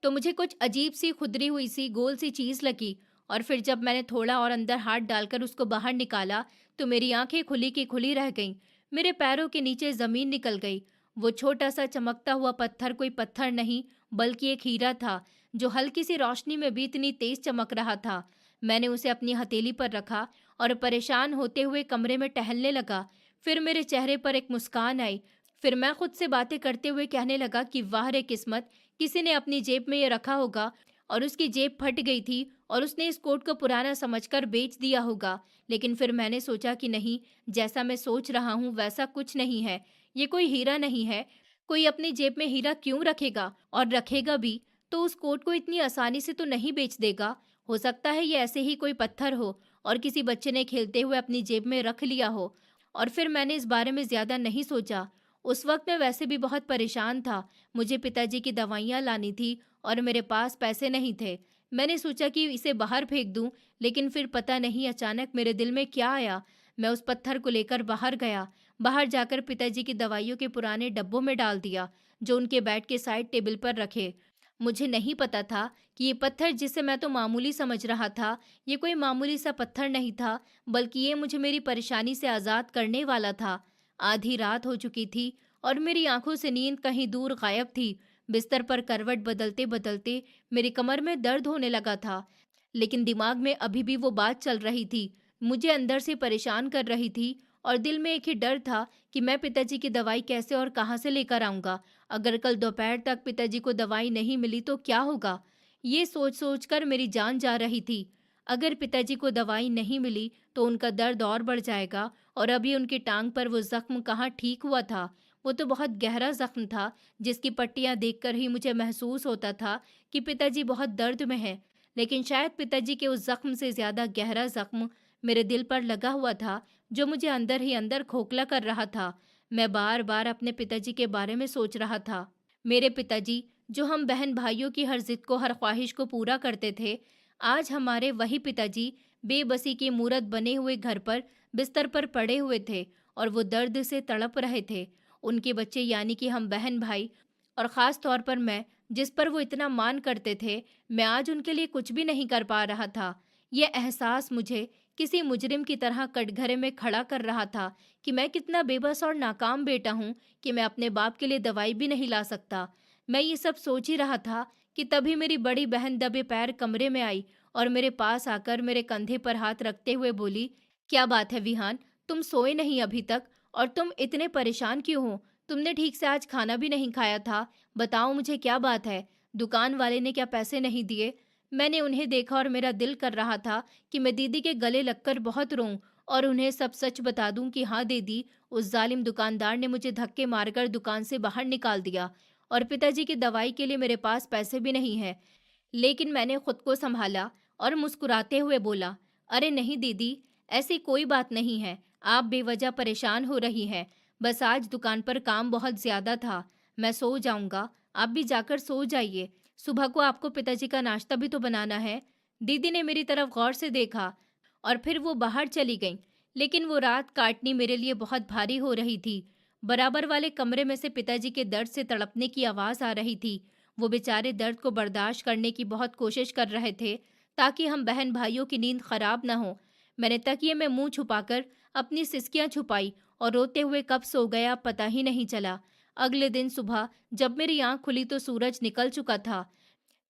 तो मुझे कुछ अजीब सी खुदरी हुई सी गोल सी चीज लगी। और फिर जब मैंने थोड़ा और अंदर हाथ डालकर उसको बाहर निकाला तो मेरी आंखें खुली की खुली रह गईं। मेरे पैरों के नीचे जमीन निकल गई। वो छोटा सा चमकता हुआ पत्थर कोई पत्थर नहीं बल्कि एक हीरा था, जो हल्की सी रोशनी में भी इतनी तेज चमक रहा था। मैंने उसे अपनी हथेली पर रखा और परेशान होते हुए कमरे में टहलने लगा। फिर मेरे चेहरे पर एक मुस्कान आई। फिर मैं खुद से बातें करते हुए कहने लगा कि वाह रे किस्मत, किसी ने अपनी जेब में ये रखा होगा और उसकी जेब फट गई थी और उसने इस कोट को पुराना समझकर बेच दिया होगा। लेकिन फिर मैंने सोचा कि नहीं, जैसा मैं सोच रहा हूँ वैसा कुछ नहीं है। ये कोई हीरा नहीं है। कोई अपनी जेब में हीरा क्यों रखेगा, और रखेगा भी तो उस कोट को इतनी आसानी से तो नहीं बेच देगा। हो सकता है ये ऐसे ही कोई पत्थर हो और किसी बच्चे ने खेलते हुए अपनी जेब में रख लिया हो। और फिर मैंने इस बारे में ज्यादा नहीं सोचा। उस वक्त मैं वैसे भी बहुत परेशान था। मुझे पिताजी की दवाइयाँ लानी थी और मेरे पास पैसे नहीं थे। मैंने सोचा कि इसे बाहर फेंक दूं, लेकिन फिर पता नहीं अचानक मेरे दिल में क्या आया। मैं उस पत्थर को लेकर बाहर गया। बाहर जाकर पिताजी की दवाइयों के पुराने डब्बों में डाल दिया, जो उनके बेड के साइड टेबल पर रखे। मुझे नहीं पता था कि ये पत्थर, जिसे मैं तो मामूली समझ रहा था, ये कोई मामूली सा पत्थर नहीं था, बल्कि ये मुझे मेरी परेशानी से आज़ाद करने वाला था। आधी रात हो चुकी थी और मेरी आंखों से नींद कहीं दूर गायब थी। बिस्तर पर करवट बदलते बदलते मेरी कमर में दर्द होने लगा था, लेकिन दिमाग में अभी भी वो बात चल रही थी, मुझे अंदर से परेशान कर रही थी। और दिल में एक ही डर था कि मैं पिताजी की दवाई कैसे और कहाँ से लेकर आऊँगा। अगर कल दोपहर तक पिताजी को दवाई नहीं मिली तो क्या होगा? ये सोच-सोच कर मेरी जान जा रही थी। अगर पिताजी को दवाई नहीं मिली तो उनका दर्द और बढ़ जाएगा, और अभी उनकी टाँग पर वो ज़ख्म कहाँ ठीक हुआ था। वो तो बहुत गहरा ज़ख्म था, जिसकी पट्टियाँ देखकर ही मुझे महसूस होता था कि पिताजी बहुत दर्द में हैं। लेकिन शायद पिताजी के उस ज़ख्म से ज़्यादा गहरा ज़ख्म मेरे दिल पर लगा हुआ था, जो मुझे अंदर ही अंदर खोखला कर रहा था। मैं बार-बार अपने पिताजी के बारे में सोच रहा था। मेरे पिताजी, जो हम बहन-भाइयों की हर ज़िद को, हर ख्वाहिश को पूरा करते थे, आज हमारे वही पिताजी बेबसी की मूरत बने हुए घर पर बिस्तर पर पड़े हुए थे और वो दर्द से तड़प रहे थे। उनके बच्चे, यानी कि हम बहन-भाई, और ख़ास तौर पर मैं, जिस पर वो इतना मान करते थे, मैं आज उनके लिए कुछ भी नहीं कर पा रहा था। ये एहसास मुझे किसी मुजरिम की तरह कटघरे में खड़ा कर रहा था कि मैं कितना बेबस और नाकाम बेटा हूँ कि मैं अपने बाप के लिए दवाई भी नहीं ला सकता। मैं ये सब सोच ही रहा था कि तभी मेरी बड़ी बहन दबे पैर कमरे में आई और मेरे पास आकर मेरे कंधे पर हाथ रखते हुए बोली, क्या बात है विहान, तुम सोए नहीं अभी तक? और तुम इतने परेशान क्यों हो? तुमने ठीक से आज खाना भी नहीं खाया था। बताओ मुझे, क्या बात है? दुकान वाले ने क्या पैसे नहीं दिए? मैंने उन्हें देखा और मेरा दिल कर रहा था कि मैं दीदी के गले लगकर बहुत रोऊं और उन्हें सब सच बता दूं कि हाँ दीदी, उस जालिम दुकानदार ने मुझे धक्के मारकर दुकान से बाहर निकाल दिया और पिताजी की दवाई के लिए मेरे पास पैसे भी नहीं है। लेकिन मैंने खुद को संभाला और मुस्कुराते हुए बोला, अरे नहीं दीदी, ऐसी कोई बात नहीं है। आप बेवजह परेशान हो रही हैं। बस आज दुकान पर काम बहुत ज्यादा था। मैं सो जाऊंगा, आप भी जाकर सो जाइए। सुबह को आपको पिताजी का नाश्ता भी तो बनाना है। दीदी ने मेरी तरफ गौर से देखा और फिर वो बाहर चली गई। लेकिन वो रात काटनी मेरे लिए बहुत भारी हो रही थी। बराबर वाले कमरे में से पिताजी के दर्द से तड़पने की आवाज़ आ रही थी। वो बेचारे दर्द को बर्दाश्त करने की बहुत कोशिश कर रहे थे ताकि हम बहन भाइयों की नींद खराब न हो। मैंने तकिए में मुंह छुपाकर अपनी सिसकियां छुपाई और रोते हुए कब सो गया पता ही नहीं चला। अगले दिन सुबह जब मेरी आंख खुली तो सूरज निकल चुका था।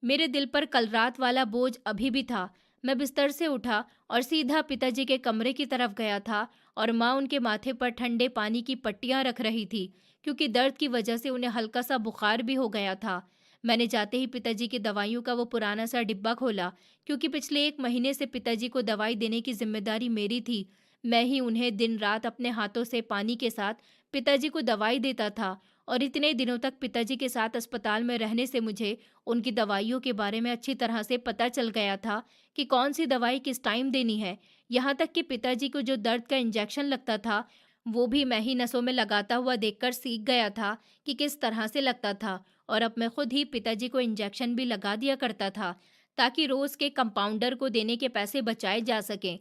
मेरे दिल पर कल रात वाला बोझ अभी भी था। मैं बिस्तर से उठा और सीधा पिताजी के कमरे की तरफ गया था और माँ उनके माथे पर ठंडे पानी की पट्टियां रख रही थी, क्योंकि दर्द की वजह से उन्हें हल्का सा बुखार भी हो गया था। मैंने जाते ही पिताजी की दवाइयों का वो पुराना सा डिब्बा खोला, क्योंकि पिछले 1 महीने से पिताजी को दवाई देने की जिम्मेदारी मेरी थी। मैं ही उन्हें दिन रात अपने हाथों से पानी के साथ पिताजी को दवाई देता था, और इतने दिनों तक पिताजी के साथ अस्पताल में रहने से मुझे उनकी दवाइयों के बारे में अच्छी तरह से पता चल गया था कि कौन सी दवाई किस टाइम देनी है। यहाँ तक कि पिताजी को जो दर्द का इंजेक्शन लगता था, वो भी मैं ही नसों में लगाता हुआ देखकर सीख गया था कि किस तरह से लगता था, और अब मैं खुद ही पिताजी को इंजेक्शन भी लगा दिया करता था ताकि रोज के कंपाउंडर को देने के पैसे बचाए जा सकें।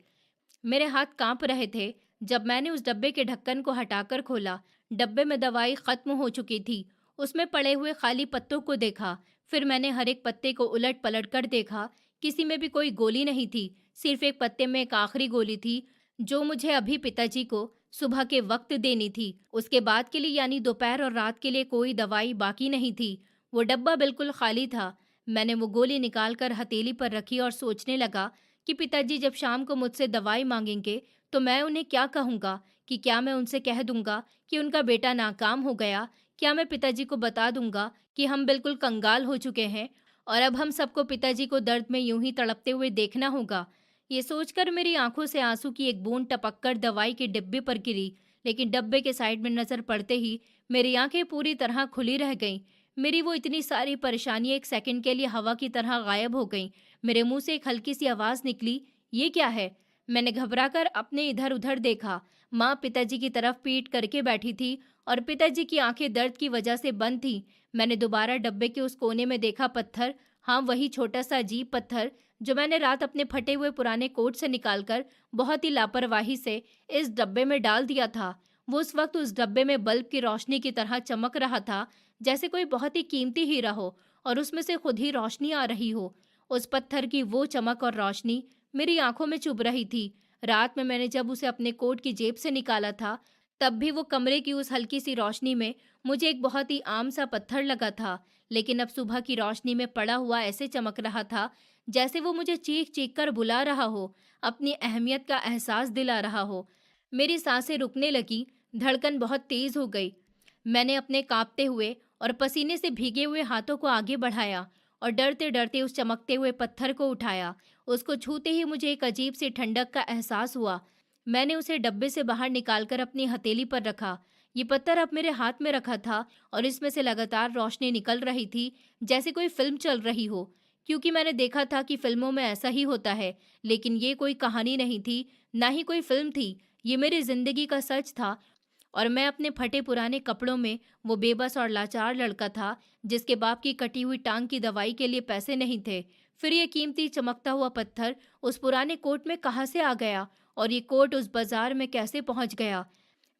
मेरे हाथ कांप रहे थे जब मैंने उस डब्बे के ढक्कन को हटाकर खोला। डब्बे में दवाई खत्म हो चुकी थी। उसमें पड़े हुए खाली पत्तों को देखा। फिर मैंने हर एक पत्ते को उलट पलट कर देखा। किसी में भी कोई गोली नहीं थी। सिर्फ एक पत्ते में एक आखिरी गोली थी, जो मुझे अभी पिताजी को सुबह के वक्त देनी थी। उसके बाद के लिए, यानी दोपहर और रात के लिए, कोई दवाई बाकी नहीं थी। वो डब्बा बिल्कुल खाली था। मैंने वो गोली निकालकर हथेली पर रखी और सोचने लगा कि पिताजी जब शाम को मुझसे दवाई मांगेंगे तो मैं उन्हें क्या कहूँगा? कि क्या मैं उनसे कह दूंगा कि उनका बेटा नाकाम हो गया? क्या मैं पिताजी को बता दूंगा कि हम बिल्कुल कंगाल हो चुके हैं और अब हम सबको पिताजी को दर्द में यूं ही तड़पते हुए देखना होगा? ये सोचकर मेरी आंखों से आंसू की एक बूंद टपककर दवाई के डिब्बे पर गिरी, लेकिन डब्बे के साइड में नजर पड़ते ही मेरी आंखें पूरी तरह खुली रह गईं। मेरी वो इतनी सारी परेशानियां एक सेकंड के लिए हवा की तरह गायब हो गईं। मेरे मुंह से एक हल्की सी आवाज निकली, ये क्या है? मैंने घबराकर अपने इधर उधर देखा। माँ पिताजी की तरफ पीठ करके बैठी थी और पिताजी की आंखें दर्द की वजह से बंद थीं। मैंने दोबारा डब्बे के उस कोने में देखा पत्थर। हाँ, वही छोटा सा अजीब पत्थर जो मैंने रात अपने फटे हुए पुराने कोट से निकालकर बहुत ही लापरवाही से इस डब्बे में डाल दिया था। वो उस वक्त उस डब्बे में बल्ब की रोशनी की तरह चमक रहा था, जैसे कोई बहुत ही कीमती हीरा हो, और उसमें से खुद ही रोशनी आ रही हो। उस पत्थर की वो चमक और रोशनी मेरी आंखों में चुभ रही थी। रात में मैंने जब उसे अपने कोट की जेब से निकाला था, तब भी वो कमरे की उस हल्की सी रोशनी में मुझे एक बहुत ही आम सा पत्थर लगा था। लेकिन अब सुबह की रोशनी में पड़ा हुआ ऐसे चमक रहा था जैसे वो मुझे चीख चीख कर बुला रहा हो, अपनी अहमियत का एहसास दिला रहा हो। मेरी सांसें रुकने लगी, धड़कन बहुत तेज हो गई। मैंने अपने कांपते हुए और पसीने से भीगे हुए हाथों को आगे बढ़ाया और डरते डरते उस चमकते हुए पत्थर को उठाया। उसको छूते ही मुझे एक अजीब सी ठंडक का एहसास हुआ। मैंने उसे डब्बे से बाहर निकालकर अपनी हथेली पर रखा। ये पत्थर अब मेरे हाथ में रखा था और इसमें से लगातार रोशनी निकल रही थी, जैसे कोई फिल्म चल रही हो। क्योंकि मैंने देखा था कि फिल्मों में ऐसा ही होता है, लेकिन ये कोई कहानी नहीं थी, ना ही कोई फिल्म थी। ये मेरी जिंदगी का सच था और मैं अपने फटे पुराने कपड़ों में वो बेबस और लाचार लड़का था जिसके बाप की कटी हुई टांग की दवाई के लिए पैसे नहीं थे। फिर ये कीमती चमकता हुआ पत्थर उस पुराने कोट में कहाँ से आ गया और ये कोट उस बाजार में कैसे पहुंच गया?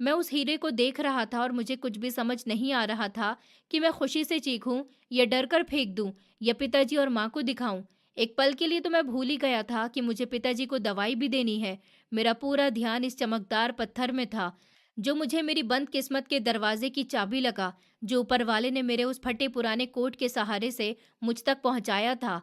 मैं उस हीरे को देख रहा था और मुझे कुछ भी समझ नहीं आ रहा था कि मैं खुशी से चीखूं या डर कर फेंक दूं या पिताजी और माँ को दिखाऊं। एक पल के लिए तो मैं भूल ही गया था कि मुझे पिताजी को दवाई भी देनी है। मेरा पूरा ध्यान इस चमकदार पत्थर में था जो मुझे मेरी बंद किस्मत के दरवाजे की चाबी लगा, जो ऊपर वाले ने मेरे उस फटे पुराने कोट के सहारे से मुझ तक पहुंचाया था।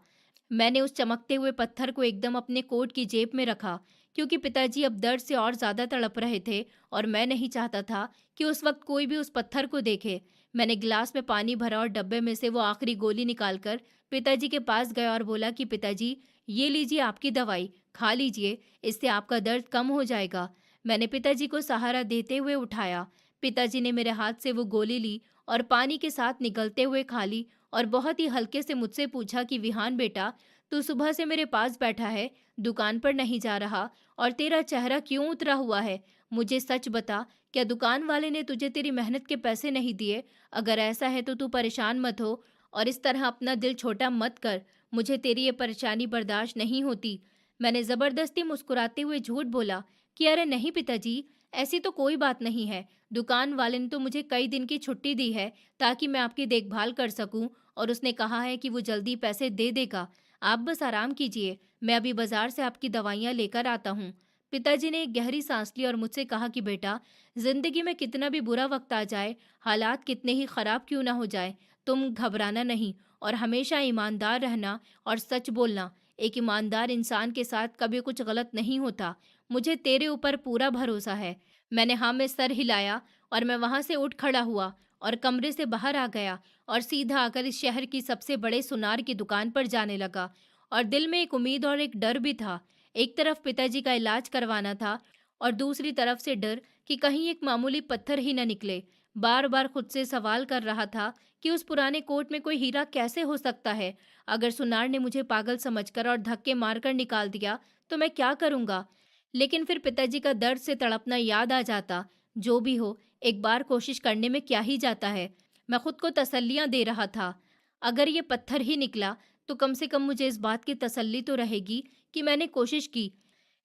मैंने उस चमकते हुए पत्थर को एकदम अपने कोट की जेब में रखा, क्योंकि पिताजी अब दर्द से और ज्यादा तड़प रहे थे और मैं नहीं चाहता था कि उस वक्त कोई भी उस पत्थर को देखे। मैंने गिलास में पानी भरा और डब्बे में से वो आखिरी गोली निकालकर पिताजी के पास गया और बोला कि पिताजी, ये लीजिए आपकी दवाई, खा लीजिए, इससे आपका दर्द कम हो जाएगा। मैंने पिताजी को सहारा देते हुए उठाया। पिताजी ने मेरे हाथ से वो गोली ली और पानी के साथ निगलते हुए खा ली और बहुत ही हल्के से मुझसे पूछा कि विहान बेटा, तू सुबह से मेरे पास बैठा है, दुकान पर नहीं जा रहा और तेरा चेहरा क्यों उतरा हुआ है? मुझे सच बता, क्या दुकान वाले ने तुझे तेरी मेहनत के पैसे नहीं दिए? अगर ऐसा है तो तू परेशान मत हो और इस तरह अपना दिल छोटा मत कर। मुझे तेरी ये परेशानी बर्दाश्त नहीं होती। मैंने जबरदस्ती मुस्कुराते हुए झूठ बोला कि अरे नहीं पिताजी, ऐसी तो कोई बात नहीं है। दुकान वाले ने तो मुझे कई दिन की छुट्टी दी है ताकि मैं आपकी देखभाल कर सकूं और उसने कहा है कि वो जल्दी पैसे दे देगा। आप बस आराम कीजिए, मैं अभी बाजार से आपकी दवाइयाँ लेकर आता हूँ। पिताजी ने एक गहरी सांस ली और मुझसे कहा कि बेटा, जिंदगी में कितना भी बुरा वक्त आ जाए, हालात कितने ही खराब क्यों ना हो जाए, तुम घबराना नहीं और हमेशा ईमानदार रहना और सच बोलना। एक ईमानदार इंसान के साथ कभी कुछ गलत नहीं होता। मुझे तेरे ऊपर पूरा भरोसा है। मैंने हाँ में सर हिलाया और मैं वहां से उठ खड़ा हुआ और कमरे से बाहर आ गया और सीधा आकर इस शहर की सबसे बड़े सुनार की दुकान पर जाने लगा। और दिल में एक उम्मीद और एक डर भी था। एक तरफ पिताजी का इलाज करवाना था और दूसरी तरफ से डर कि कहीं एक मामूली पत्थर ही न निकले। बार बार खुद से सवाल कर रहा था कि उस पुराने कोट में कोई हीरा कैसे हो सकता है। अगर सुनार ने मुझे पागल समझकर और धक्के मारकर निकाल दिया तो मैं क्या करूंगा? लेकिन फिर पिताजी का दर्द से तड़पना याद आ जाता। जो भी हो, एक बार कोशिश करने में क्या ही जाता है। मैं खुद को तसल्लियां दे रहा था। अगर ये पत्थर ही निकला तो कम से कम मुझे इस बात की तसल्ली तो रहेगी कि मैंने कोशिश की।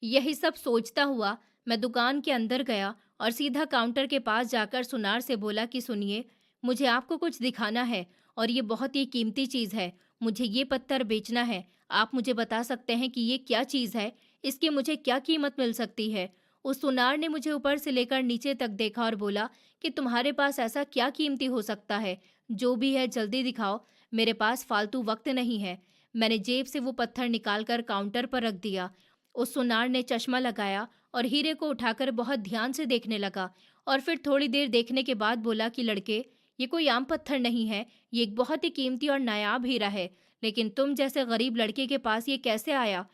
यही सब सोचता हुआ मैं दुकान के अंदर गया और सीधा काउंटर के पास जाकर सुनार से बोला कि सुनिए, मुझे आपको कुछ दिखाना है और ये बहुत ही कीमती चीज़ है। मुझे ये पत्थर बेचना है। आप मुझे बता सकते हैं कि ये क्या चीज़ है? इसकी मुझे क्या कीमत मिल सकती है? उस सुनार ने मुझे ऊपर से लेकर नीचे तक देखा और बोला कि तुम्हारे पास ऐसा क्या कीमती हो सकता है? जो भी है जल्दी दिखाओ, मेरे पास फालतू वक्त नहीं है। मैंने जेब से वो पत्थर निकालकर काउंटर पर रख दिया। उस सुनार ने चश्मा लगाया और हीरे को उठाकर बहुत ध्यान से देखने लगा और फिर थोड़ी देर देखने के बाद बोला कि लड़के, ये कोई आम पत्थर नहीं है, ये एक बहुत ही कीमती और नायाब हीरा है। लेकिन तुम जैसे गरीब लड़के के पास ये कैसे आया?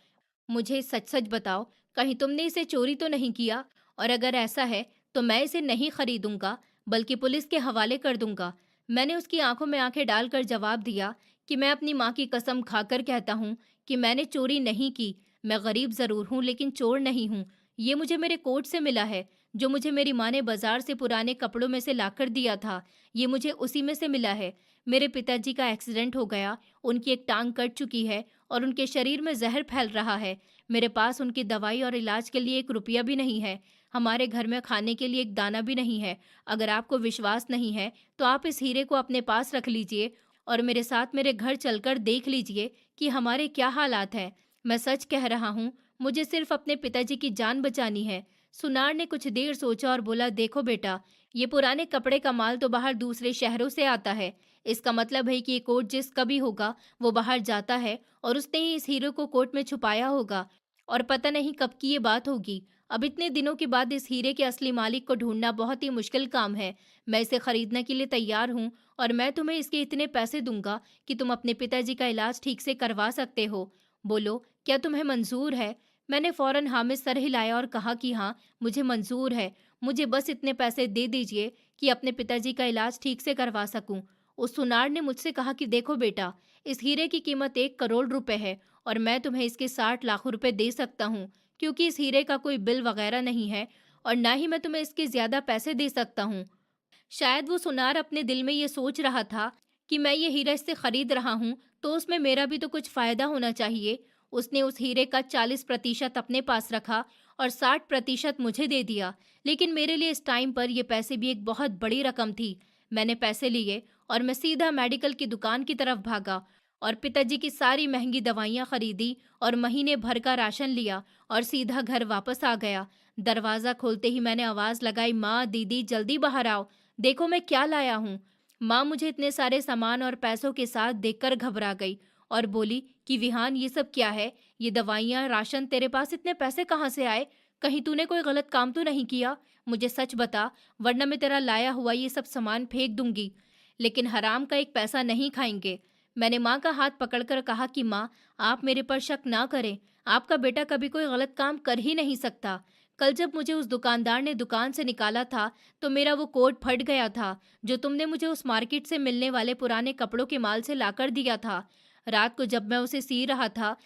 मुझे सच सच बताओ, कहीं तुमने इसे चोरी तो नहीं किया? और अगर ऐसा है तो मैं इसे नहीं खरीदूंगा, बल्कि पुलिस के हवाले कर दूंगा। मैंने उसकी आंखों में आंखें डालकर जवाब दिया कि मैं अपनी माँ की कसम खाकर कहता हूँ कि मैंने चोरी नहीं की। मैं गरीब जरूर हूँ लेकिन चोर नहीं हूँ। ये मुझे मेरे कोट से मिला है, जो मुझे मेरी माँ ने बाजार से पुराने कपड़ों में से लाकर दिया था। ये मुझे उसी में से मिला है। मेरे पिताजी का एक्सीडेंट हो गया, उनकी एक टांग कट चुकी है और उनके शरीर में जहर फैल रहा है। मेरे पास उनकी दवाई और इलाज के लिए एक रुपया भी नहीं है। हमारे घर में खाने के लिए एक दाना भी नहीं है। अगर आपको विश्वास नहीं है तो आप इस हीरे को अपने पास रख लीजिए और मेरे साथ मेरे घर चलकर देख लीजिए कि हमारे क्या हालात हैं। मैं सच कह रहा हूँ, मुझे सिर्फ अपने पिताजी की जान बचानी है। सुनार ने कुछ देर सोचा और बोला, देखो बेटा, ये पुराने कपड़े का माल तो बाहर दूसरे शहरों से आता है। इसका मतलब है कि ये कोट जिसका भी होगा वो बाहर जाता है और उसने ही इस हीरे को कोट में छुपाया होगा, और पता नहीं कब की ये बात होगी। अब इतने दिनों के बाद इस हीरे के असली मालिक को ढूंढना बहुत ही मुश्किल काम है। मैं इसे खरीदने के लिए तैयार हूँ और मैं तुम्हें इसके इतने पैसे दूंगा कि तुम अपने पिताजी का इलाज ठीक से करवा सकते हो। बोलो, क्या तुम्हें मंजूर है? मैंने फौरन हाँ में सर हिलाया और कहा कि हाँ, मुझे मंजूर है। मुझे बस इतने पैसे दे दीजिए कि अपने पिताजी का इलाज ठीक से करवा सकूं। उस सुनार ने मुझसे कहा कि देखो बेटा, इस हीरे की कीमत 1 करोड़ रुपए है और मैं तुम्हें इसके 60 लाख रुपए दे सकता हूँ, क्योंकि इस हीरे का कोई बिल वगैरह नहीं है और ना ही मैं तुम्हें इसके ज्यादा पैसे दे सकता हूँ। शायद वो सुनार अपने दिल में ये सोच रहा था कि मैं ये हीरा इससे खरीद रहा हूँ तो उसमें मेरा भी तो कुछ फायदा होना चाहिए। उसने उस हीरे का 40% अपने पास रखा और 60% मुझे दे दिया। लेकिन मेरे लिए इस टाइम पर ये पैसे भी एक बहुत बड़ी रकम थी। मैंने पैसे लिए और मैं सीधा मेडिकल की दुकान की तरफ भागा और पिताजी की सारी महंगी दवाइयाँ खरीदी और महीने भर का राशन लिया और सीधा घर वापस आ गया। दरवाज़ा खोलते ही मैंने आवाज़ लगाई, माँ, दीदी, जल्दी बाहर आओ, देखो मैं क्या लाया हूँ। माँ मुझे इतने सारे सामान और पैसों के साथ देखकर घबरा गई और बोली कि विहान, ये सब क्या है? ये दवाइयाँ, राशन, तेरे पास इतने पैसे कहाँ से आए? कहीं तूने कोई गलत काम तो नहीं किया? मुझे सच बता, वरना मैं तेरा लाया हुआ ये सब सामान फेंक दूंगी। लेकिन हराम का एक पैसा नहीं खाएंगे। मैंने माँ का हाथ पकड़कर कहा कि माँ, आप मेरे पर शक ना करें। आपका बेटा कभी कोई गलत काम कर ही नहीं सकता। कल जब मुझे उस दुकानदार ने दुकान से निकाला था तो मेरा वो कोट फट गया था जो तुमने मुझे उस मार्केट से मिलने वाले पुराने कपड़ों के माल से लाकर दिया था। रात को जब मैं उसे सी रहा था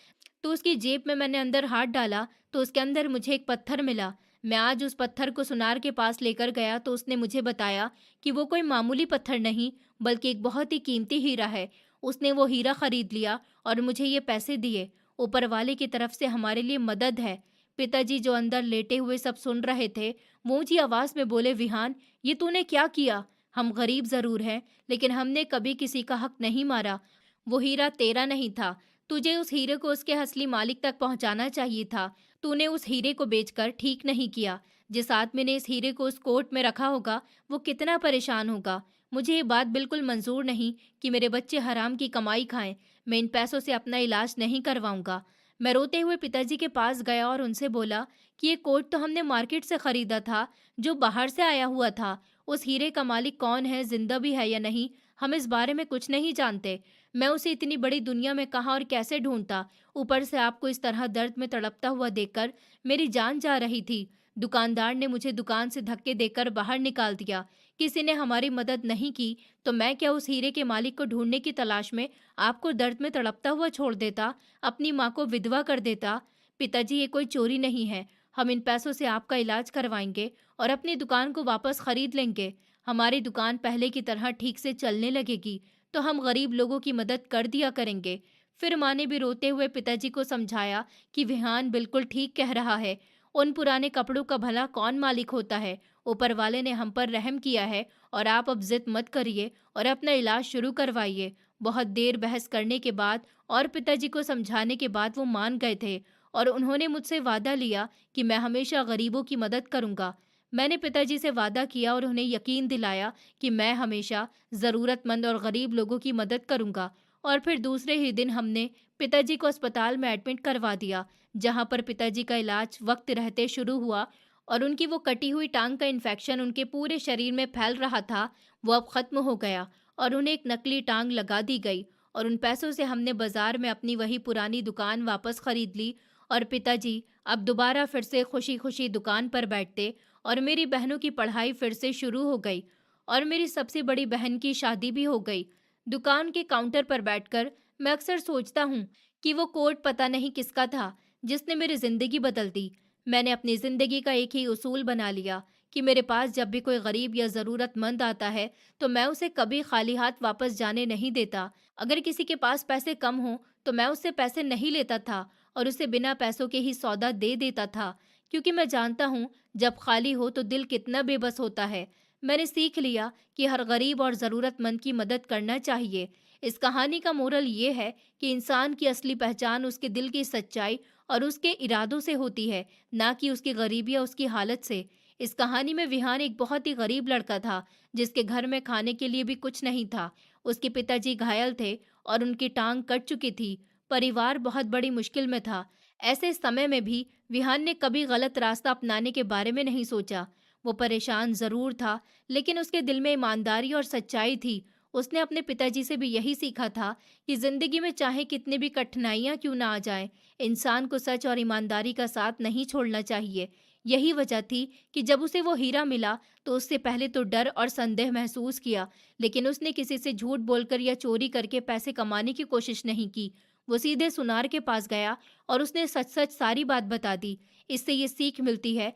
तो उसकी जेब में मैंने अंदर हाथ डाला तो उसके अंदर मुझे एक पत्थर मिला। मैं आज उस पत्थर को सुनार के पास लेकर गया तो उसने मुझे बताया कि वो कोई मामूली पत्थर नहीं बल्कि एक बहुत ही कीमती हीरा है। उसने वो हीरा खरीद लिया और मुझे ये पैसे दिए। ऊपर वाले की तरफ से हमारे लिए मदद है। पिताजी जो अंदर लेटे हुए सब सुन रहे थे, वो ऊंची आवाज में बोले, विहान, ये तूने क्या किया? हम गरीब जरूर हैं, लेकिन हमने कभी किसी का हक नहीं मारा। वो हीरा तेरा नहीं था। तुझे उस हीरे को उसके असली मालिक तक पहुंचाना चाहिए था। तूने उस हीरे को बेचकर ठीक नहीं किया। जिस आदमी ने इस हीरे को उस कोर्ट में रखा होगा वो कितना परेशान होगा। मुझे ये बात बिल्कुल मंजूर नहीं कि मेरे बच्चे हराम की कमाई खाएं। मैं इन पैसों से अपना इलाज नहीं करवाऊंगा। मैं रोते हुए पिताजी के पास गया और उनसे बोला कि ये कोट तो हमने मार्केट से खरीदा था, जो बाहर से आया हुआ था। उस हीरे का मालिक कौन है, जिंदा भी है या नहीं, हम इस बारे में कुछ नहीं जानते। मैं उसे इतनी बड़ी दुनिया में कहाँ और कैसे ढूंढता? ऊपर से आपको इस तरह दर्द में तड़पता हुआ देखकर मेरी जान जा रही थी। दुकानदार ने मुझे दुकान से धक्के देकर बाहर निकाल दिया। किसी ने हमारी मदद नहीं की तो मैं क्या उस हीरे के मालिक को ढूंढने की तलाश में आपको दर्द में तड़पता हुआ छोड़ देता, अपनी माँ को विधवा कर देता? पिताजी, ये कोई चोरी नहीं है। हम इन पैसों से आपका इलाज करवाएंगे और अपनी दुकान को वापस खरीद लेंगे। हमारी दुकान पहले की तरह ठीक से चलने लगेगी तो हम गरीब लोगों की मदद कर दिया करेंगे। फिर माँ ने भी रोते हुए पिताजी को समझाया कि विहान बिल्कुल ठीक कह रहा है। उन पुराने कपड़ों का भला कौन मालिक होता है? ऊपर वाले ने हम पर रहम किया है और आप अब जिद मत करिए और अपना इलाज शुरू करवाइए। बहुत देर बहस करने के बाद और पिताजी को समझाने के बाद वो मान गए थे और उन्होंने मुझसे वादा लिया कि मैं हमेशा गरीबों की मदद करूंगा। मैंने पिताजी से वादा किया और उन्हें यकीन दिलाया कि मैं हमेशा ज़रूरतमंद और गरीब लोगों की मदद करूंगा। और फिर दूसरे ही दिन हमने पिताजी को अस्पताल में एडमिट करवा दिया, जहां पर पिताजी का इलाज वक्त रहते शुरू हुआ और उनकी वो कटी हुई टांग का इन्फेक्शन उनके पूरे शरीर में फैल रहा था, वो अब खत्म हो गया और उन्हें एक नकली टांग लगा दी गई। और उन पैसों से हमने बाजार में अपनी वही पुरानी दुकान वापस खरीद ली और पिताजी अब दोबारा फिर से खुशी खुशी दुकान पर बैठते और मेरी बहनों की पढ़ाई फिर से शुरू हो गई और मेरी सबसे बड़ी बहन की शादी भी हो गई। दुकान के काउंटर पर बैठकर मैं अक्सर सोचता हूँ कि वो कोट पता नहीं किसका था जिसने मेरी जिंदगी बदल दी। मैंने अपनी जिंदगी का एक ही उसूल बना लिया कि मेरे पास जब भी कोई गरीब या ज़रूरतमंद आता है तो मैं उसे कभी खाली हाथ वापस जाने नहीं देता। अगर किसी के पास पैसे कम हो तो मैं उससे पैसे नहीं लेता था और उसे बिना पैसों के ही सौदा दे देता था, क्योंकि मैं जानता हूँ जब खाली हो तो दिल कितना बेबस होता है। मैंने सीख लिया कि हर गरीब और ज़रूरतमंद की मदद करना चाहिए। इस कहानी का मोरल ये है कि इंसान की असली पहचान उसके दिल की सच्चाई और उसके इरादों से होती है, ना कि उसकी गरीबी या उसकी हालत से। इस कहानी में विहान एक बहुत ही गरीब लड़का था, जिसके घर में खाने के लिए भी कुछ नहीं था। उसके पिताजी घायल थे और उनकी टांग कट चुकी थी। परिवार बहुत बड़ी मुश्किल में था। ऐसे समय में भी विहान ने कभी गलत रास्ता अपनाने के बारे में नहीं सोचा। वो परेशान जरूर था, लेकिन उसके दिल में ईमानदारी और सच्चाई थी। उसने अपने पिताजी से भी यही सीखा था कि जिंदगी में चाहे कितनी भी कठिनाइयां क्यों ना आ जाएं, इंसान को सच और ईमानदारी का साथ नहीं छोड़ना चाहिए। यही वजह थी कि जब उसे वो हीरा मिला तो उससे पहले तो डर और संदेह महसूस किया, लेकिन उसने किसी से झूठ बोलकर या चोरी करके पैसे कमाने की कोशिश नहीं की। वो सीधे सुनार के पास गया और उसने सच सच सारी बात बता दी। इससे ये सीख मिलती है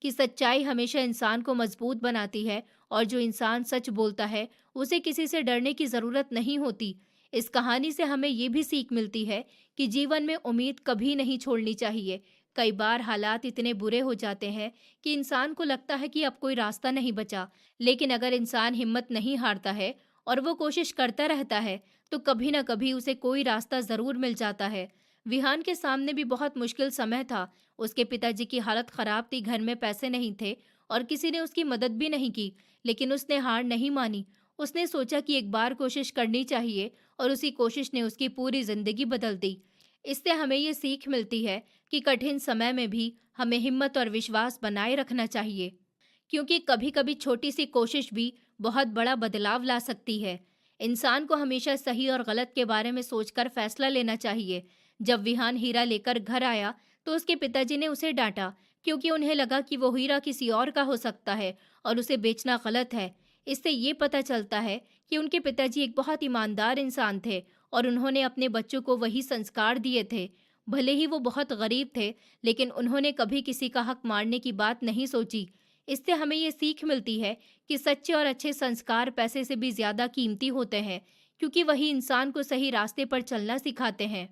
कि सच्चाई हमेशा इंसान को मजबूत बनाती है, और जो इंसान सच बोलता है उसे किसी से डरने की जरूरत नहीं होती। इस कहानी से हमें ये भी सीख मिलती है कि जीवन में उम्मीद कभी नहीं छोड़नी चाहिए। कई बार हालात इतने बुरे हो जाते हैं कि इंसान को लगता है कि अब कोई रास्ता नहीं बचा, लेकिन अगर इंसान हिम्मत नहीं हारता है और वो कोशिश करता रहता है, तो कभी ना कभी उसे कोई रास्ता जरूर मिल जाता है। विहान के सामने भी बहुत मुश्किल समय था। उसके पिताजी की हालत खराब थी, घर में पैसे नहीं थे और किसी ने उसकी मदद भी नहीं की, लेकिन उसने हार नहीं मानी। उसने सोचा कि एक बार कोशिश करनी चाहिए, और उसी कोशिश ने उसकी पूरी जिंदगी बदल दी। इससे हमें ये सीख मिलती है कि कठिन समय में भी हमें हिम्मत और विश्वास बनाए रखना चाहिए, क्योंकि कभी-कभी छोटी सी कोशिश भी बहुत बड़ा बदलाव ला सकती है। इंसान को हमेशा सही और गलत के बारे में सोचकर फैसला लेना चाहिए। जब विहान हीरा लेकर घर आया, तो उसके पिताजी ने उसे डांटा, क्योंकि उन्हें लगा कि वो हीरा किसी और का हो सकता है और उसे बेचना गलत है। इससे ये पता चलता है कि उनके पिताजी एक बहुत ईमानदार इंसान थे और उन्होंने अपने बच्चों को वही संस्कार दिए थे। भले ही वो बहुत गरीब थे, लेकिन उन्होंने कभी किसी का हक मारने की बात नहीं सोची। इससे हमें ये सीख मिलती है कि सच्चे और अच्छे संस्कार पैसे से भी ज्यादा कीमती होते हैं, क्योंकि वही इंसान को सही रास्ते पर चलना सिखाते हैं।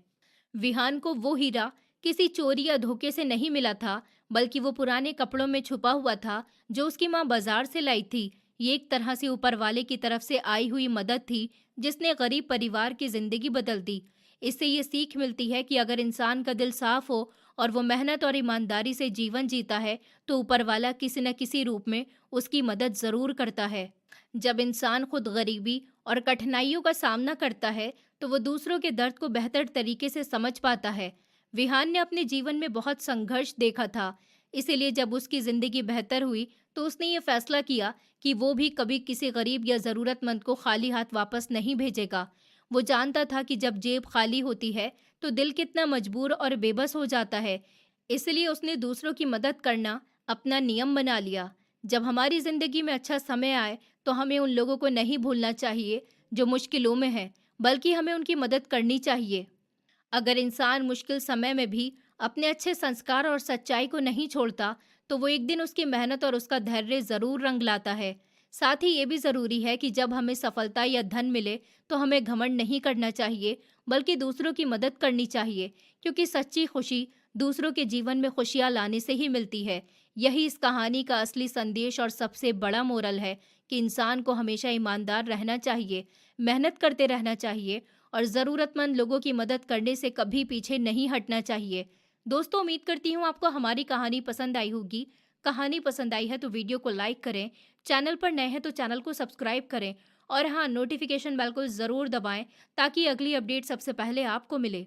विहान को वो हीरा किसी चोरी या धोखे से नहीं मिला था, बल्कि वो पुराने कपड़ों में छुपा हुआ था, जो उसकी माँ बाजार से लाई थी। ये एक तरह से ऊपर वाले की तरफ से आई हुई मदद थी, जिसने गरीब परिवार की जिंदगी बदल दी। इससे ये सीख मिलती है कि अगर इंसान का दिल साफ हो और वो मेहनत और ईमानदारी से जीवन जीता है, तो ऊपर वाला किसी न किसी रूप में उसकी मदद जरूर करता है। जब इंसान खुद गरीबी और कठिनाइयों का सामना करता है, तो वो दूसरों के दर्द को बेहतर तरीके से समझ पाता है। विहान ने अपने जीवन में बहुत संघर्ष देखा था, इसीलिए जब उसकी जिंदगी बेहतर हुई, तो उसने ये फैसला किया कि वो भी कभी किसी गरीब या जरूरतमंद को खाली हाथ वापस नहीं भेजेगा। वो जानता था कि जब जेब खाली होती है, तो दिल कितना मजबूर और बेबस हो जाता है। इसलिए उसने दूसरों की मदद करना अपना नियम बना लिया। जब हमारी जिंदगी में अच्छा समय आए, तो हमें उन लोगों को नहीं भूलना चाहिए जो मुश्किलों में हैं, बल्कि हमें उनकी मदद करनी चाहिए। अगर इंसान मुश्किल समय में भी अपने अच्छे संस्कार और सच्चाई को नहीं छोड़ता, तो वो एक दिन उसकी मेहनत और उसका धैर्य जरूर रंग लाता है। साथ ही ये भी जरूरी है कि जब हमें सफलता या धन मिले, तो हमें घमंड नहीं करना चाहिए, बल्कि दूसरों की मदद करनी चाहिए, क्योंकि सच्ची खुशी दूसरों के जीवन में खुशियां लाने से ही मिलती है। यही इस कहानी का असली संदेश और सबसे बड़ा मोरल है कि इंसान को हमेशा ईमानदार रहना चाहिए, मेहनत करते रहना चाहिए और ज़रूरतमंद लोगों की मदद करने से कभी पीछे नहीं हटना चाहिए। दोस्तों, उम्मीद करती हूँ आपको हमारी कहानी पसंद आई होगी। कहानी पसंद आई है तो वीडियो को लाइक करें, चैनल पर नए हैं तो चैनल को सब्सक्राइब करें और हाँ, नोटिफिकेशन बेल को ज़रूर दबाएं, ताकि अगली अपडेट सबसे पहले आपको मिले।